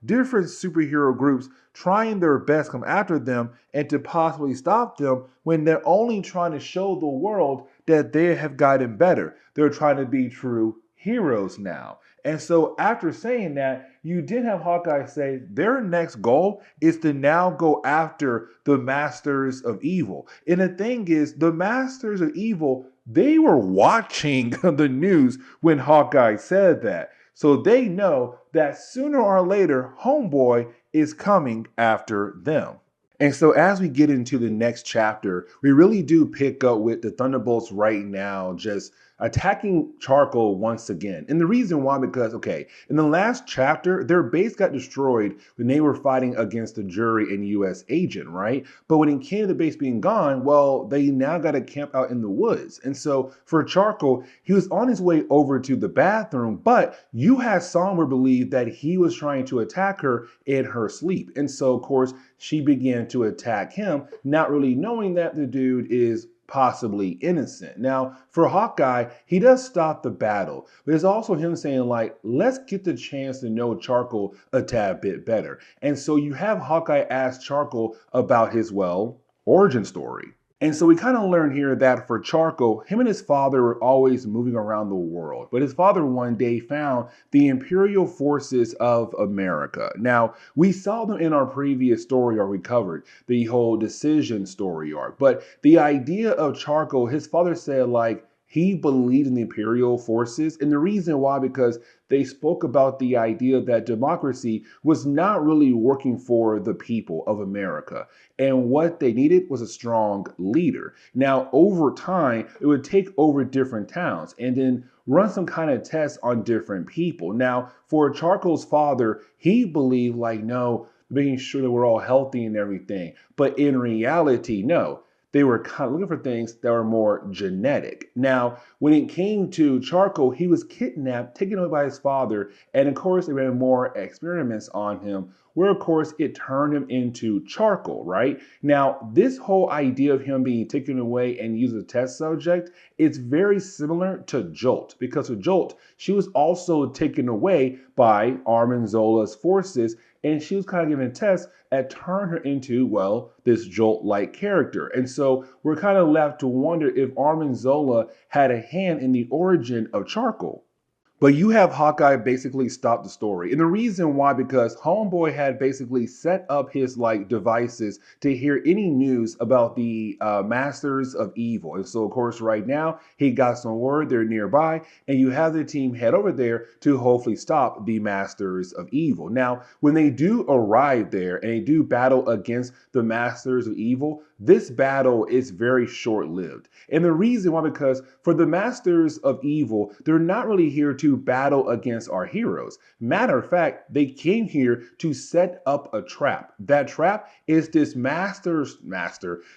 different superhero groups trying their best come after them and to possibly stop them when they're only trying to show the world that they have gotten better. They're trying to be true heroes now. And so after saying that, you did have Hawkeye say their next goal is to now go after the Masters of Evil. And the thing is, the Masters of Evil, they were watching the news when Hawkeye said that. So they know that sooner or later, Homeboy is coming after them. And so as we get into the next chapter, we really do pick up with the Thunderbolts right now just attacking Charcoal once again. And the reason why, because, okay, in the last chapter, their base got destroyed when they were fighting against the jury and US agent, right? But when it came to the base being gone, well, they now got to camp out in the woods. And so for Charcoal, he was on his way over to the bathroom, but you had Somber believe that he was trying to attack her in her sleep. And so, of course, she began to attack him, not really knowing that the dude is possibly innocent. Now, for Hawkeye, he does stop the battle, but it's also him saying, like, let's get the chance to know Charcoal a tad bit better. And so you have Hawkeye ask Charcoal about his, well, origin story. And so we kind of learn here that for Charcoal, him and his father were always moving around the world. But his father one day found the Imperial Forces of America. Now, we saw them in our previous story arc we covered, the whole decision story arc. But the idea of Charcoal, his father said, like, he believed in the Imperial Forces. And the reason why, because they spoke about the idea that democracy was not really working for the people of America. And what they needed was a strong leader. Now, over time, it would take over different towns and then run some kind of tests on different people. Now, for Charcoal's father, he believed, like, no, making sure that we're all healthy and everything. But in reality, no. They were kind of looking for things that were more genetic. Now, when it came to Charcoal, he was kidnapped, taken away by his father, and of course, they ran more experiments on him, where of course it turned him into Charcoal, right? Now, this whole idea of him being taken away and used as a test subject, it's very similar to Jolt, because with Jolt, she was also taken away by Armin Zola's forces, and she was kind of given tests that turned her into, well, this Jolt-like character. And so we're kind of left to wonder if Armin Zola had a hand in the origin of Charcoal. But you have Hawkeye basically stop the story. And the reason why, because Homeboy had basically set up his devices to hear any news about the Masters of Evil. And so, of course, right now, he got some word they're nearby, and you have the team head over there to hopefully stop the Masters of Evil. Now, when they do arrive there and they do battle against the Masters of Evil, this battle is very short-lived. And the reason why, because for the Masters of Evil, they're not really here to battle against our heroes. Matter of fact, they came here to set up a trap. That trap is this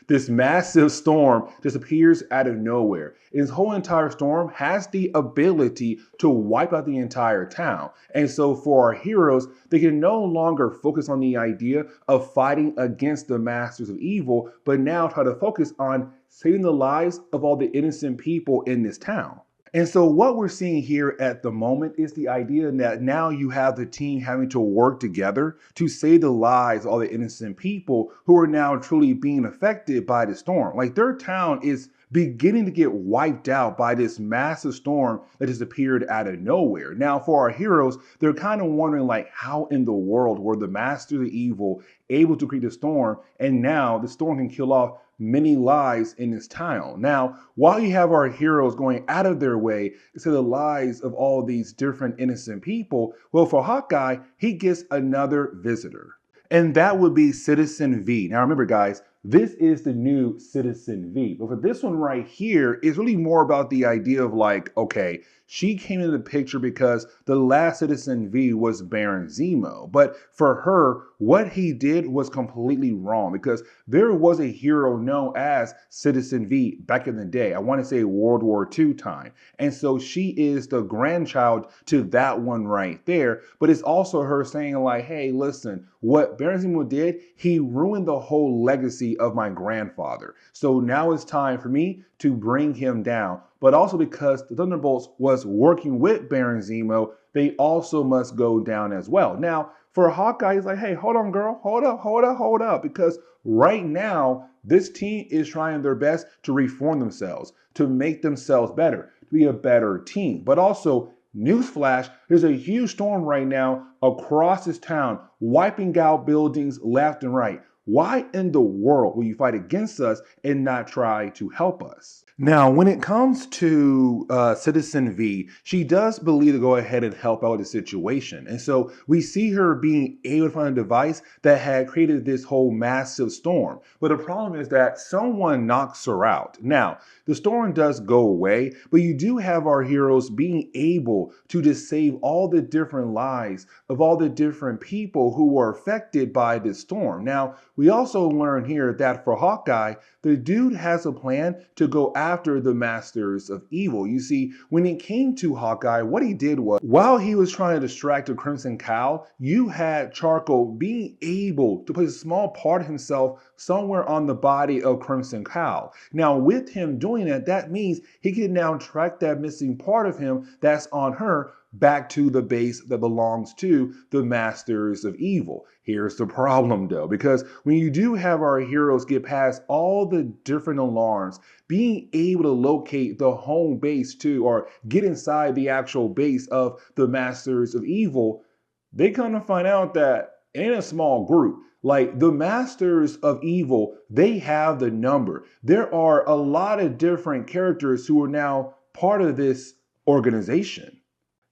this massive storm just appears out of nowhere. And this whole entire storm has the ability to wipe out the entire town. And so for our heroes, they can no longer focus on the idea of fighting against the Masters of Evil, but now try to focus on saving the lives of all the innocent people in this town. And so what we're seeing here at the moment is the idea that now you have the team having to work together to save the lives of all the innocent people who are now truly being affected by the storm. Like, their town is beginning to get wiped out by this massive storm that just appeared out of nowhere. Now, for our heroes, they're kind of wondering, like, how in the world were the Masters of Evil able to create a storm, and now the storm can kill off many lives in this town. Now, while you have our heroes going out of their way to save the lives of all these different innocent people, well, for Hawkeye, he gets another visitor. And that would be Citizen V. Now, remember, guys, this is the new Citizen V. But for this one right here, it's really more about the idea of, like, okay, she came into the picture because the last Citizen V was Baron Zemo. But for her, what he did was completely wrong, because there was a hero known as Citizen V back in the day. I want to say World War II time. And so she is the grandchild to that one right there. But it's also her saying, like, hey, listen, what Baron Zemo did, he ruined the whole legacy of my grandfather. So now it's time for me to bring him down. But also because the Thunderbolts was working with Baron Zemo, they also must go down as well. Now, for Hawkeye, he's like, hey, hold on, girl. Hold up. Because right now, this team is trying their best to reform themselves, to make themselves better, to be a better team. But also, Newsflash, there's a huge storm right now across this town, wiping out buildings left and right. Why in the world will you fight against us and not try to help us? Now, when it comes to Citizen V, she does believe to go ahead and help out the situation. And so we see her being able to find a device that had created this whole massive storm. But the problem is that someone knocks her out. Now, the storm does go away, but you do have our heroes being able to just save all the different lives of all the different people who were affected by this storm. Now, we also learn here that for Hawkeye, the dude has a plan to go after the Masters of Evil. You see, when it came to Hawkeye, what he did was, while he was trying to distract the Crimson Cowl, you had Charcoal being able to place a small part of himself somewhere on the body of Crimson Cowl. Now, with him doing that, that means he can now track that missing part of him that's on her back to the base that belongs to the Masters of Evil. Here's the problem though, because when you do have our heroes get past all the different alarms, being able to locate the home base too, or get inside the actual base of the Masters of Evil, they kind of find out that in a small group, like the Masters of Evil, they have the number. There are a lot of different characters who are now part of this organization.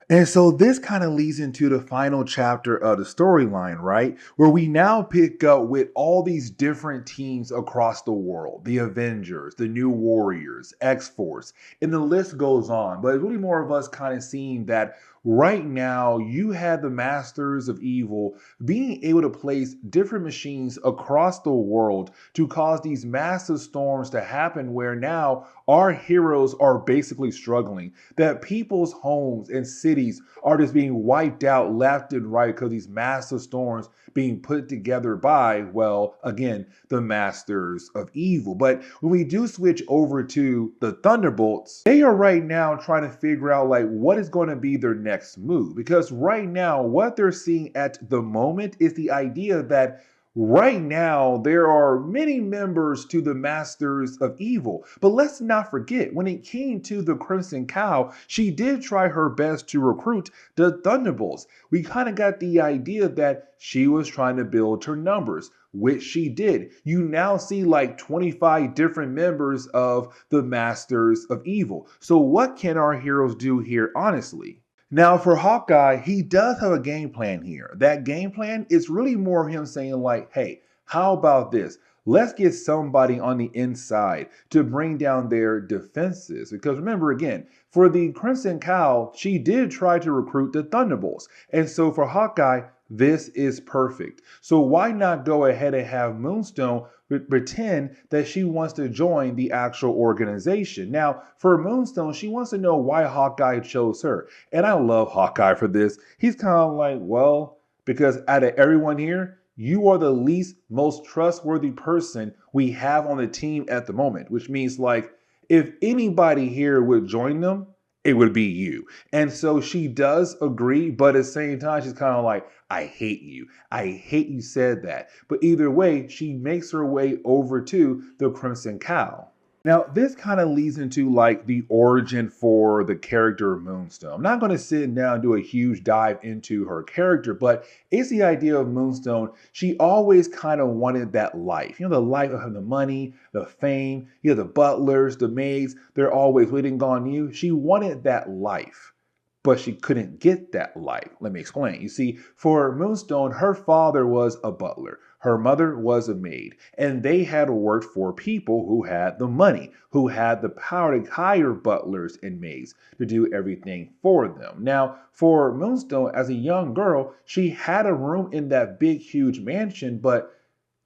And so this kind of leads into the final chapter of the storyline, right? Where we now pick up with all these different teams across the world, the Avengers, the New Warriors, X-Force, and the list goes on. But it's really more of us kind of seeing that right now you had the Masters of Evil being able to place different machines across the world to cause these massive storms to happen where now our heroes are basically struggling, that people's homes and cities are just being wiped out left and right because these massive storms being put together by, well, again, the Masters of Evil. But when we do switch over to the Thunderbolts, they are right now trying to figure out like what is going to be their next move. Because right now, what they're seeing at the moment is the idea that right now, there are many members to the Masters of Evil. But let's not forget, when it came to the Crimson Cowl, she did try her best to recruit the Thunderbolts. We kind of got the idea that she was trying to build her numbers, which she did. You now see like 25 different members of the Masters of Evil. So what can our heroes do here, honestly? Now, for Hawkeye, he does have a game plan here. That game plan is really more of him saying like, hey, how about this? Let's get somebody on the inside to bring down their defenses. Because remember, again, for the Crimson Cowl, she did try to recruit the Thunderbolts. And so for Hawkeye, this is perfect. So why not go ahead and have Moonstone pretend that she wants to join the actual organization? Now, for Moonstone, she wants to know why Hawkeye chose her. And I love Hawkeye for this. He's kind of like, well, because out of everyone here, you are the least most trustworthy person we have on the team at the moment, which means like if anybody here would join them, it would be you. And so she does agree, but at the same time, she's kind of like, I hate you. I hate you said that. But either way, she makes her way over to the Crimson Cowl. Now, this kind of leads into like the origin for the character of Moonstone. I'm not going to sit down and do a huge dive into her character, but it's the idea of Moonstone. She always kind of wanted that life. You know, the life of having the money, the fame, you know, the butlers, the maids, they're always waiting on you. She wanted that life, but she couldn't get that life. Let me explain. You see, for Moonstone, her father was a butler. Her mother was a maid, and they had worked for people who had the money, who had the power to hire butlers and maids to do everything for them. Now, for Moonstone, as a young girl, she had a room in that big, huge mansion, but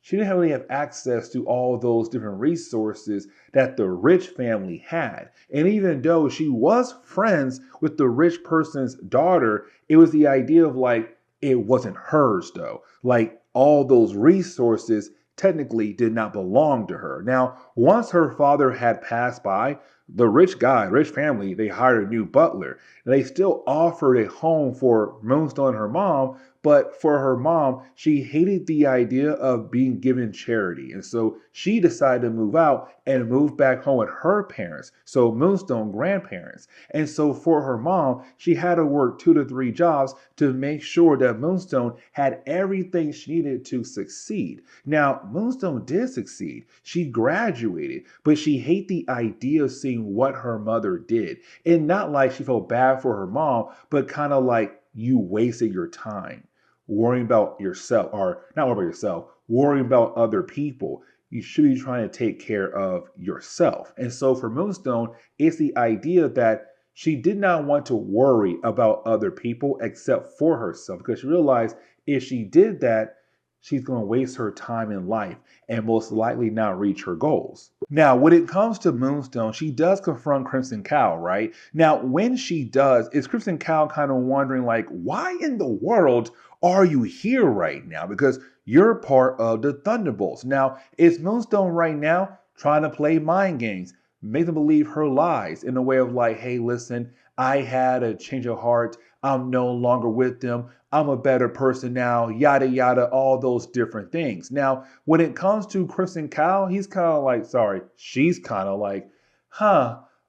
she didn't really have access to all those different resources that the rich family had. And even though she was friends with the rich person's daughter, it was the idea of like, it wasn't hers though. Like all those resources technically did not belong to her. Now, once her father had passed by, the rich family, they hired a new butler. And they still offered a home for Moonstone and her mom, but for her mom, she hated the idea of being given charity. And so she decided to move out and move back home with her parents, so Moonstone grandparents. And so for her mom, she had to work 2 to 3 jobs to make sure that Moonstone had everything she needed to succeed. Now, Moonstone did succeed. She graduated, but she hated the idea of seeing what her mother did. And not like she felt bad for her mom, but kind of like you wasted your time worrying about yourself, or not worrying about yourself, worrying about other people. You should be trying to take care of yourself. And so for Moonstone, it's the idea that she did not want to worry about other people except for herself, because she realized if she did that, she's going to waste her time in life and most likely not reach her goals. Now, when it comes to Moonstone, she does confront Crimson Cowl, right? Now, when she does, is Crimson Cowl kind of wondering, like, why in the world are you here right now? Because you're part of the Thunderbolts. Now, is Moonstone right now trying to play mind games, make them believe her lies in a way of like, hey, listen, I had a change of heart. I'm no longer with them. I'm a better person now, yada, yada, all those different things. Now, when it comes to Crimson Cowl, he's kind of like, sorry, she's kind of like,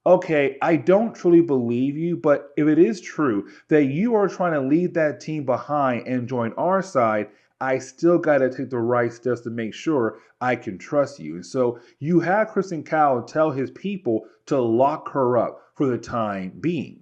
okay, I don't truly believe you, but if it is true that you are trying to leave that team behind and join our side, I still got to take the right steps to make sure I can trust you. And so you have Crimson Cowl tell his people to lock her up for the time being.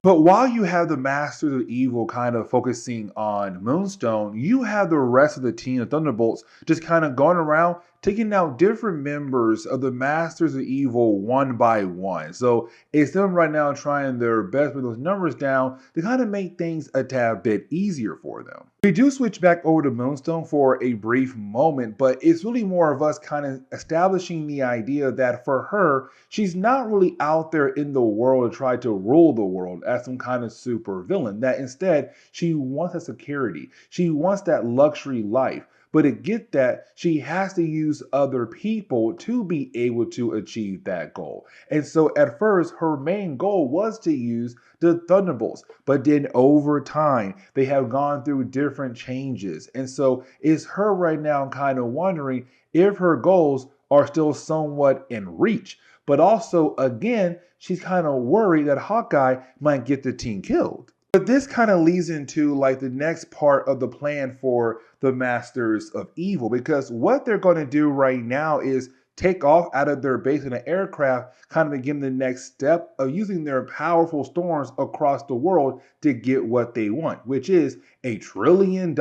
But while you have the Masters of Evil kind of focusing on Moonstone, you have the rest of the team, the Thunderbolts, just kind of going around taking out different members of the Masters of Evil one by one. So it's them right now trying their best to bring those numbers down to kind of make things a tad bit easier for them. We do switch back over to Moonstone for a brief moment, but it's really more of us kind of establishing the idea that for her, she's not really out there in the world to try to rule the world as some kind of super villain. That instead, she wants that security. She wants that luxury life. But to get that, she has to use other people to be able to achieve that goal. And so at first, her main goal was to use the Thunderbolts. But then over time, they have gone through different changes. And so it's her right now kind of wondering if her goals are still somewhat in reach. But also, again, she's kind of worried that Hawkeye might get the team killed. But this kind of leads into like the next part of the plan for the Masters of Evil, because what they're going to do right now is take off out of their base in an aircraft, kind of begin the next step of using their powerful storms across the world to get what they want, which is $1 trillion.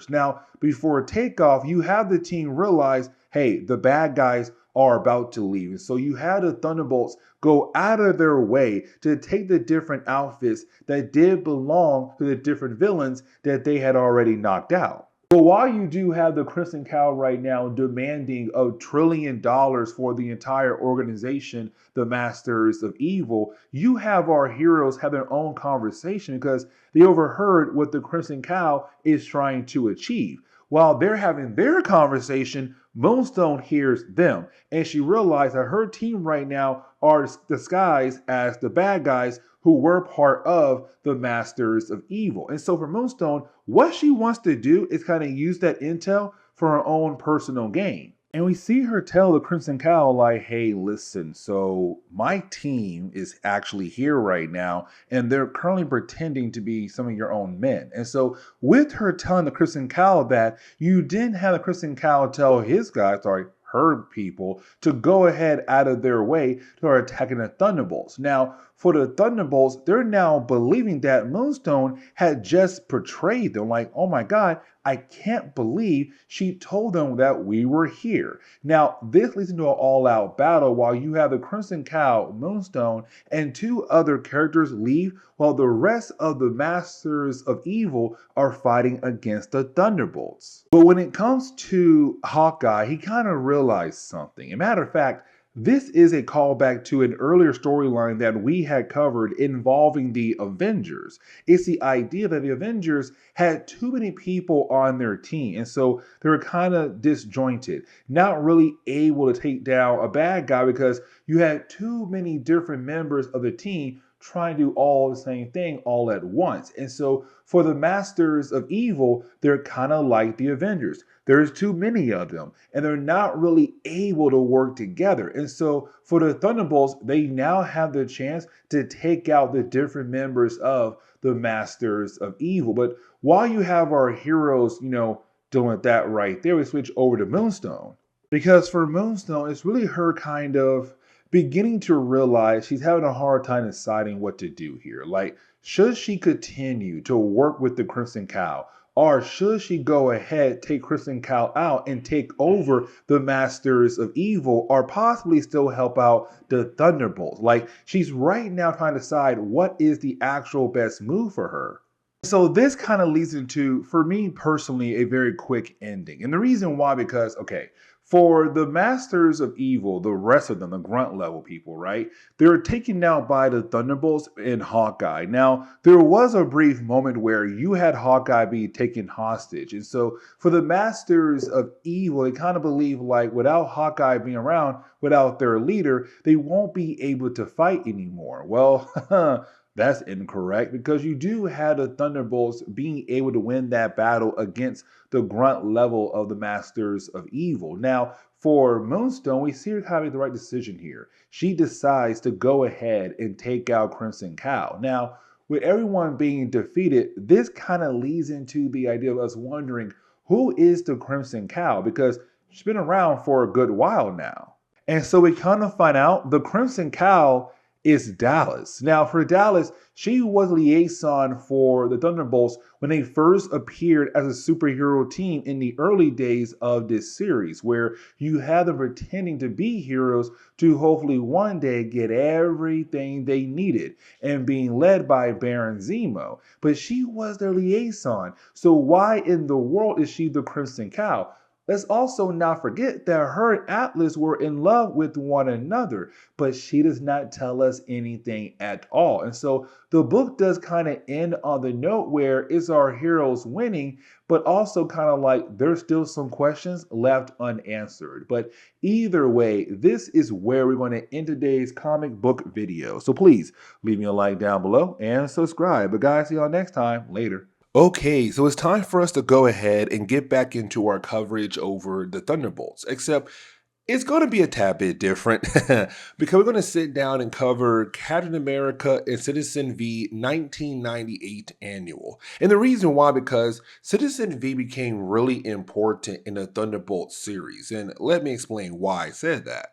Now, before takeoff, you have the team realize, hey, the bad guys are about to leave. And so you had the Thunderbolts go out of their way to take the different outfits that did belong to the different villains that they had already knocked out. But while you do have the Crimson Cowl right now demanding $1 trillion for the entire organization, the Masters of Evil, you have our heroes have their own conversation because they overheard what the Crimson Cowl is trying to achieve. While they're having their conversation, Moonstone hears them, and she realized that her team right now are disguised as the bad guys who were part of the Masters of Evil. And so for Moonstone, what she wants to do is kind of use that intel for her own personal gain. And we see her tell the Crimson Cowl, like, hey, listen, so my team is actually here right now, and they're currently pretending to be some of your own men. And so with her telling the Crimson Cowl that, you didn't have the Crimson Cowl tell his guys, sorry, her people, to go ahead out of their way to start attacking the Thunderbolts. Now, for the Thunderbolts, they're now believing that Moonstone had just betrayed them. Like, oh my God, I can't believe she told them that we were here. Now, this leads into an all-out battle while you have the Crimson Cowl, Moonstone, and 2 other characters leave while the rest of the Masters of Evil are fighting against the Thunderbolts. But when it comes to Hawkeye, he kind of realized something. As a matter of fact, this is a callback to an earlier storyline that we had covered involving the Avengers. It's the idea that the Avengers had too many people on their team, and so they were kind of disjointed, not really able to take down a bad guy because you had too many different members of the team trying to do all the same thing all at once. And so for the Masters of Evil, they're kind of like the Avengers. There's too many of them, and they're not really able to work together. And so for the Thunderbolts, they now have the chance to take out the different members of the Masters of Evil. But while you have our heroes, dealing with that right there, we switch over to Moonstone. Because for Moonstone, it's really her kind of beginning to realize she's having a hard time deciding what to do here. Like, should she continue to work with the Crimson Cow? Or should she go ahead, take Crimson Cow out and take over the Masters of Evil, or possibly still help out the Thunderbolts? Like, she's right now trying to decide what is the actual best move for her. So this kind of leads into, for me personally, a very quick ending. And the reason why, because, okay, for the Masters of Evil, the rest of them, the grunt level people, right? They're taken out by the Thunderbolts and Hawkeye. Now, there was a brief moment where you had Hawkeye be taken hostage. And so for the Masters of Evil, they kind of believe like without Hawkeye being around, without their leader, they won't be able to fight anymore. Well, that's incorrect, because you do have the Thunderbolts being able to win that battle against the grunt level of the Masters of Evil. Now, for Moonstone, we see her having the right decision here. She decides to go ahead and take out Crimson Cow. Now, with everyone being defeated, this kind of leads into the idea of us wondering, who is the Crimson Cow? Because she's been around for a good while now. And so we kind of find out the Crimson Cow is Dallas. Now, for Dallas, she was liaison for the Thunderbolts when they first appeared as a superhero team in the early days of this series, where you had them pretending to be heroes to hopefully one day get everything they needed, and being led by Baron Zemo. But she was their liaison. So why in the world is she the Crimson Cow? Let's also not forget that her and Atlas were in love with one another, but she does not tell us anything at all. And so the book does kind of end on the note where it's our heroes winning, but also kind of like there's still some questions left unanswered. But either way, this is where we're going to end today's comic book video. So please leave me a like down below and subscribe. But guys, see y'all next time. Later. Okay, so it's time for us to go ahead and get back into our coverage over the Thunderbolts, except it's going to be a tad bit different because we're going to sit down and cover Captain America and Citizen V 1998 Annual. And the reason why, because Citizen V became really important in the Thunderbolts series. And let me explain why I said that.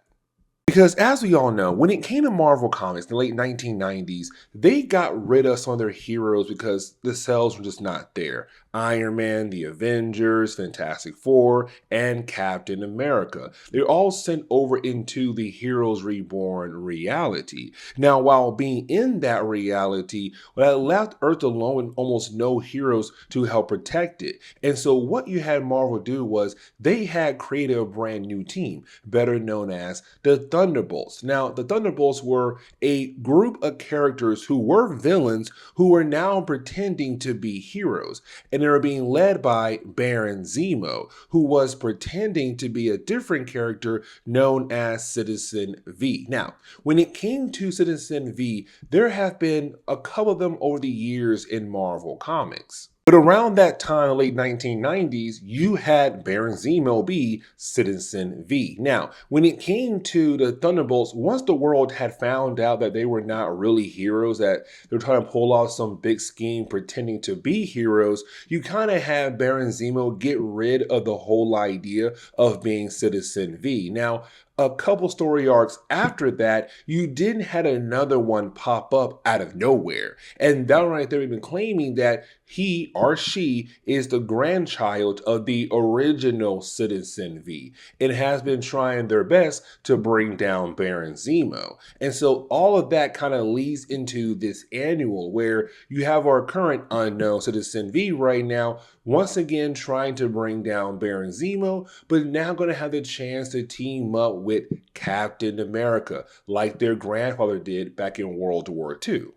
Because as we all know, when it came to Marvel Comics in the late 1990s, they got rid of some of their heroes because the sales were just not there. Iron Man, the Avengers, Fantastic Four, and Captain America. They're all sent over into the Heroes Reborn reality. Now, while being in that reality, well, that left Earth alone with almost no heroes to help protect it. And so what you had Marvel do was they had created a brand new team, better known as the Thunderbolts. Now, the Thunderbolts were a group of characters who were villains who were now pretending to be heroes. And they were being led by Baron Zemo, who was pretending to be a different character known as Citizen V. Now, when it came to Citizen V, there have been a couple of them over the years in Marvel Comics. But around that time, late 1990s, you had Baron Zemo be Citizen V. Now, when it came to the Thunderbolts, once the world had found out that they were not really heroes, that they were trying to pull off some big scheme pretending to be heroes, you kind of had Baron Zemo get rid of the whole idea of being Citizen V. Now, a couple story arcs after that, you didn't had another one pop up out of nowhere. And that right there, we've been claiming that he or she is the grandchild of the original Citizen V. It has been trying their best to bring down Baron Zemo. And so all of that kind of leads into this annual where you have our current unknown Citizen V right now, once again trying to bring down Baron Zemo, but now going to have the chance to team up with Captain America, like their grandfather did back in World War II.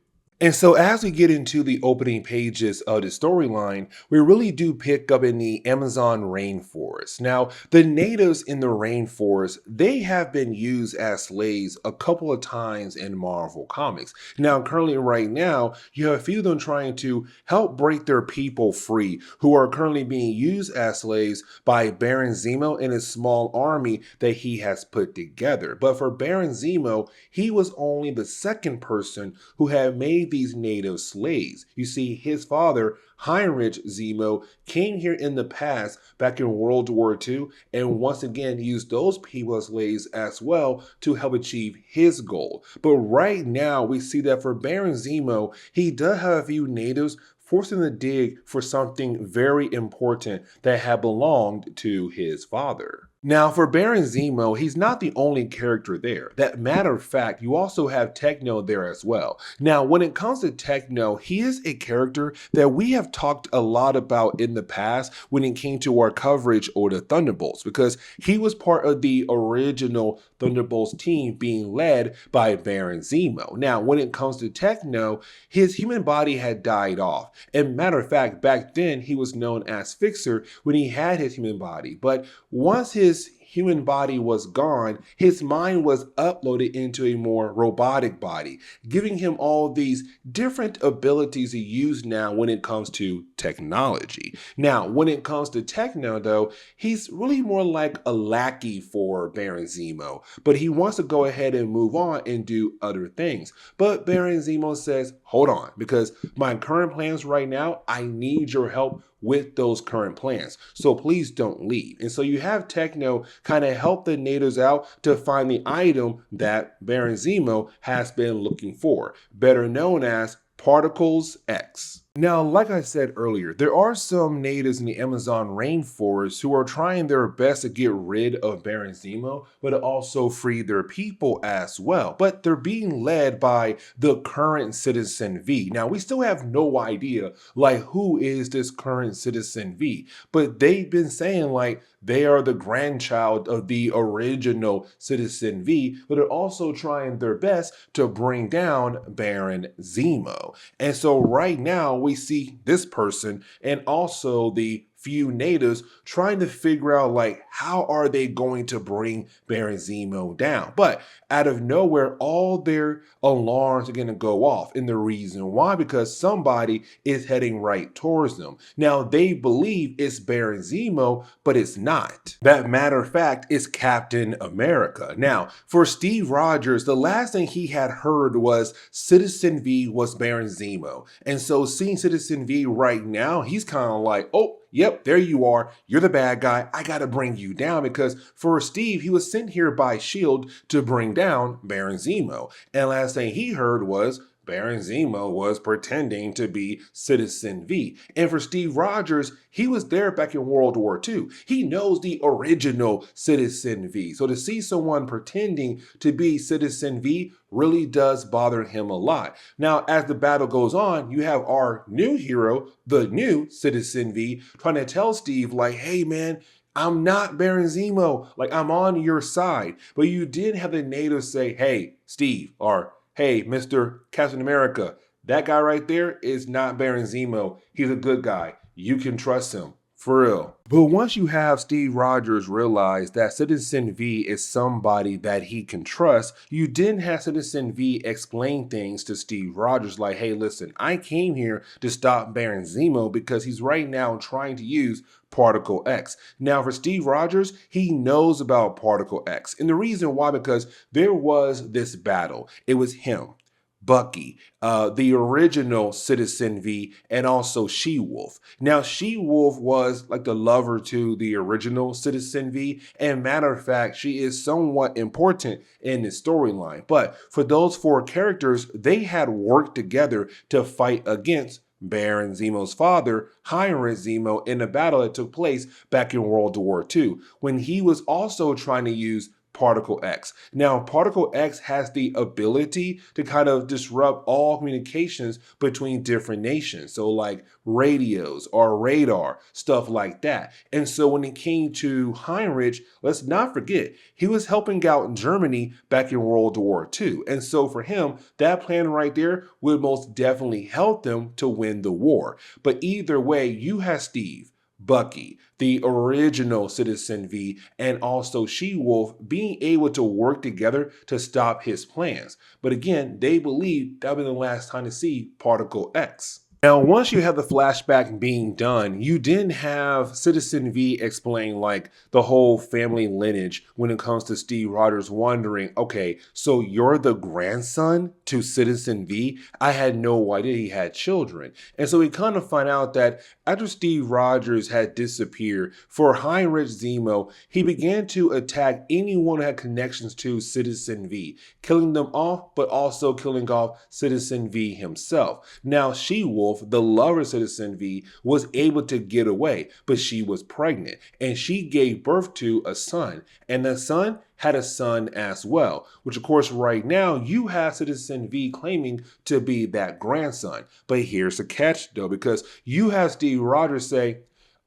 And so, as we get into the opening pages of the storyline, we really do pick up in the Amazon rainforest. Now, the natives in the rainforest, they have been used as slaves a couple of times in Marvel Comics. Now, currently, right now, you have a few of them trying to help break their people free who are currently being used as slaves by Baron Zemo and his small army that he has put together. But for Baron Zemo, he was only the second person who had made these native slaves. You see, his father, Heinrich Zemo, came here in the past back in World War II and once again used those people as slaves as well to help achieve his goal. But right now, we see that for Baron Zemo, he does have a few natives forcing to dig for something very important that had belonged to his father. Now, for Baron Zemo, he's not the only character there. That matter of fact, you also have Techno there as well. Now, when it comes to Techno, he is a character that we have talked a lot about in the past when it came to our coverage of the Thunderbolts, because he was part of the original Thunderbolts team being led by Baron Zemo. Now, when it comes to Techno, his human body had died off. And matter of fact, back then, he was known as Fixer when he had his human body. But once his human body was gone, his mind was uploaded into a more robotic body, giving him all these different abilities to use now when it comes to technology. Now, when it comes to Techno, though, he's really more like a lackey for Baron Zemo, but he wants to go ahead and move on and do other things. But Baron Zemo says, hold on, because my current plans right now, I need your help with those current plans. So please don't leave. And so you have Techno kind of help the natives out to find the item that Baron Zemo has been looking for, better known as Particles X. Now, like I said earlier, there are some natives in the Amazon rainforest who are trying their best to get rid of Baron Zemo, but to also free their people as well. But they're being led by the current Citizen V. Now, we still have no idea, like, who is this current Citizen V, but they've been saying, like, they are the grandchild of the original Citizen V, but are also trying their best to bring down Baron Zemo. And so right now, we see this person and also the few natives trying to figure out, like, how are they going to bring Baron Zemo down? But out of nowhere, all their alarms are going to go off. And the reason why, because somebody is heading right towards them. Now, they believe it's Baron Zemo, but it's not. That matter of fact, it's Captain America. Now, for Steve Rogers, the last thing he had heard was Citizen V was Baron Zemo. And so seeing Citizen V right now, he's kind of like, oh, yep, there you are. You're the bad guy. I got to bring you down, because for Steve, he was sent here by S.H.I.E.L.D. to bring down Baron Zemo. And last thing he heard was Baron Zemo was pretending to be Citizen V. And for Steve Rogers, he was there back in World War II. He knows the original Citizen V. So to see someone pretending to be Citizen V really does bother him a lot. Now, as the battle goes on, you have our new hero, the new Citizen V, trying to tell Steve, like, hey, man, I'm not Baron Zemo. Like, I'm on your side. But you did have the natives say, hey, Steve, or hey, Mr. Captain America, that guy right there is not Baron Zemo. He's a good guy. You can trust him. For real. But once you have Steve Rogers realize that Citizen V is somebody that he can trust, you didn't have Citizen V explain things to Steve Rogers like, hey, listen, I came here to stop Baron Zemo because he's right now trying to use Particle X. Now, for Steve Rogers, he knows about Particle X. And the reason why, because there was this battle. It was him, Bucky, the original Citizen V, and also She-Wolf. Now, She-Wolf was like the lover to the original Citizen V, and matter of fact, she is somewhat important in the storyline. But for those four characters, they had worked together to fight against Baron Zemo's father, Heinrich Zemo, in a battle that took place back in World War II, when he was also trying to use Particle X. Now, Particle X has the ability to kind of disrupt all communications between different nations. So like radios or radar, stuff like that. And so when it came to Heinrich, let's not forget, he was helping out Germany back in World War II. And so for him, that plan right there would most definitely help them to win the war. But either way, you have Steve, Bucky, the original Citizen V, and also She-Wolf being able to work together to stop his plans. But again, they believe that'll be the last time to see Particle X. Now, once you have the flashback being done, you didn't have Citizen V explain like the whole family lineage when it comes to Steve Rogers wondering, okay, so you're the grandson to Citizen V? I had no idea he had children. And so we kind of find out that after Steve Rogers had disappeared, for Heinrich Zemo, he began to attack anyone who had connections to Citizen V, killing them off, but also killing off Citizen V himself. Now, She-Wolf, the lover Citizen V, was able to get away, but she was pregnant, and she gave birth to a son, and the son had a son as well, which of course right now you have Citizen V claiming to be that grandson. But here's the catch though, because you have Steve Rogers say,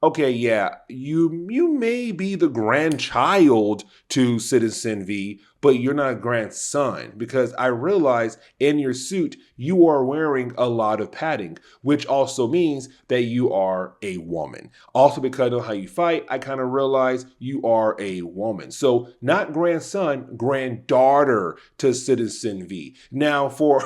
okay, yeah, you may be the grandchild to Citizen V, but you're not a grandson, because I realize in your suit you are wearing a lot of padding, which also means that you are a woman. Also, because of how you fight, I kind of realize you are a woman. So not grandson, granddaughter to Citizen V. Now for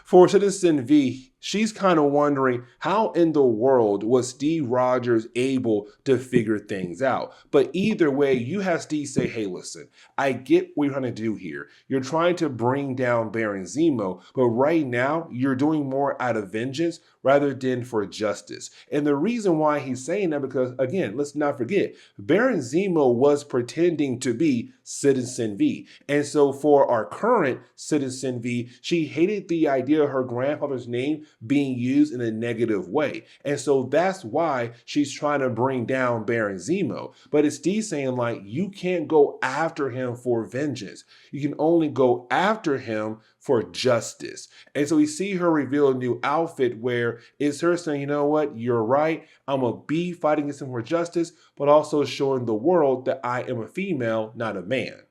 for Citizen V, she's kind of wondering how in the world was Steve Rogers able to figure things out. But either way, you have Steve say, hey, listen, I get what you're trying to do here. You're trying to bring down Baron Zemo, but right now you're doing more out of vengeance rather than for justice. And the reason why he's saying that, because again, let's not forget, Baron Zemo was pretending to be Citizen V. And so for our current Citizen V, she hated the idea of her grandfather's name being used in a negative way. And so that's why she's trying to bring down Baron Zemo. But it's Steve saying like, you can't go after him for vengeance. You can only go after him for justice. And so we see her reveal a new outfit where it's her saying, you know what, you're right. I'm going to be fighting against him for justice, but also showing the world that I am a female, not a man.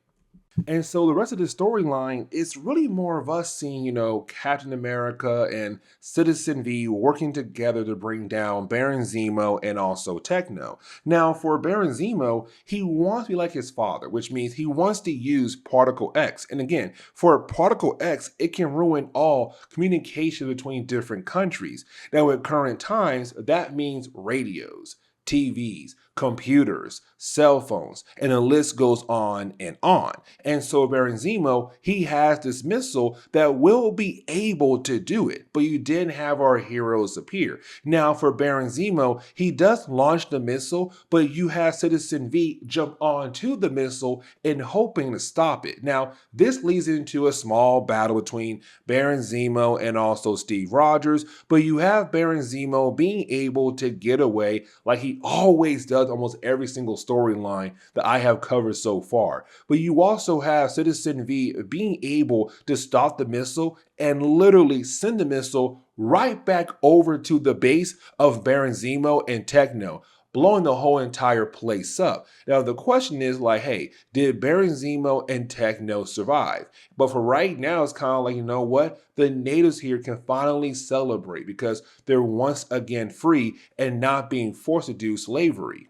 And so the rest of the storyline is really more of us seeing, Captain America and Citizen V working together to bring down Baron Zemo and also Techno. Now, for Baron Zemo, he wants to be like his father, which means he wants to use Particle X. And again, for Particle X, it can ruin all communication between different countries. Now, at current times, that means radios, TVs, computers, cell phones, and the list goes on and on. And so Baron Zemo, he has this missile that will be able to do it, but you didn't have our heroes appear. Now for Baron Zemo, he does launch the missile, but you have Citizen V jump onto the missile and hoping to stop it. Now this leads into a small battle between Baron Zemo and also Steve Rogers, but you have Baron Zemo being able to get away like he always does almost every single storyline that I have covered so far. But you also have Citizen V being able to stop the missile and literally send the missile right back over to the base of Baron Zemo and Techno, blowing the whole entire place up. Now, the question is like, hey, did Baron Zemo and Techno survive? But for right now, it's kind of like, you know what? The natives here can finally celebrate because they're once again free and not being forced to do slavery.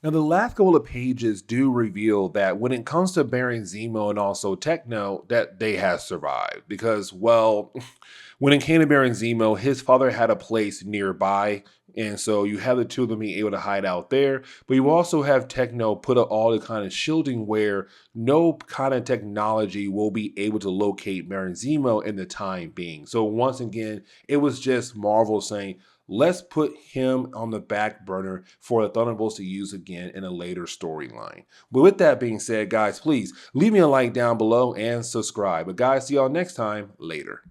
Now, the last couple of pages do reveal that when it comes to Baron Zemo and also Techno, that they have survived because, well, when it came to Baron Zemo, his father had a place nearby, and so you have the two of them being able to hide out there, but you also have Techno put up all the kind of shielding where no kind of technology will be able to locate Baron Zemo in the time being. So once again, it was just Marvel saying, let's put him on the back burner for the Thunderbolts to use again in a later storyline. But with that being said, guys, please leave me a like down below and subscribe. But guys, see y'all next time. Later.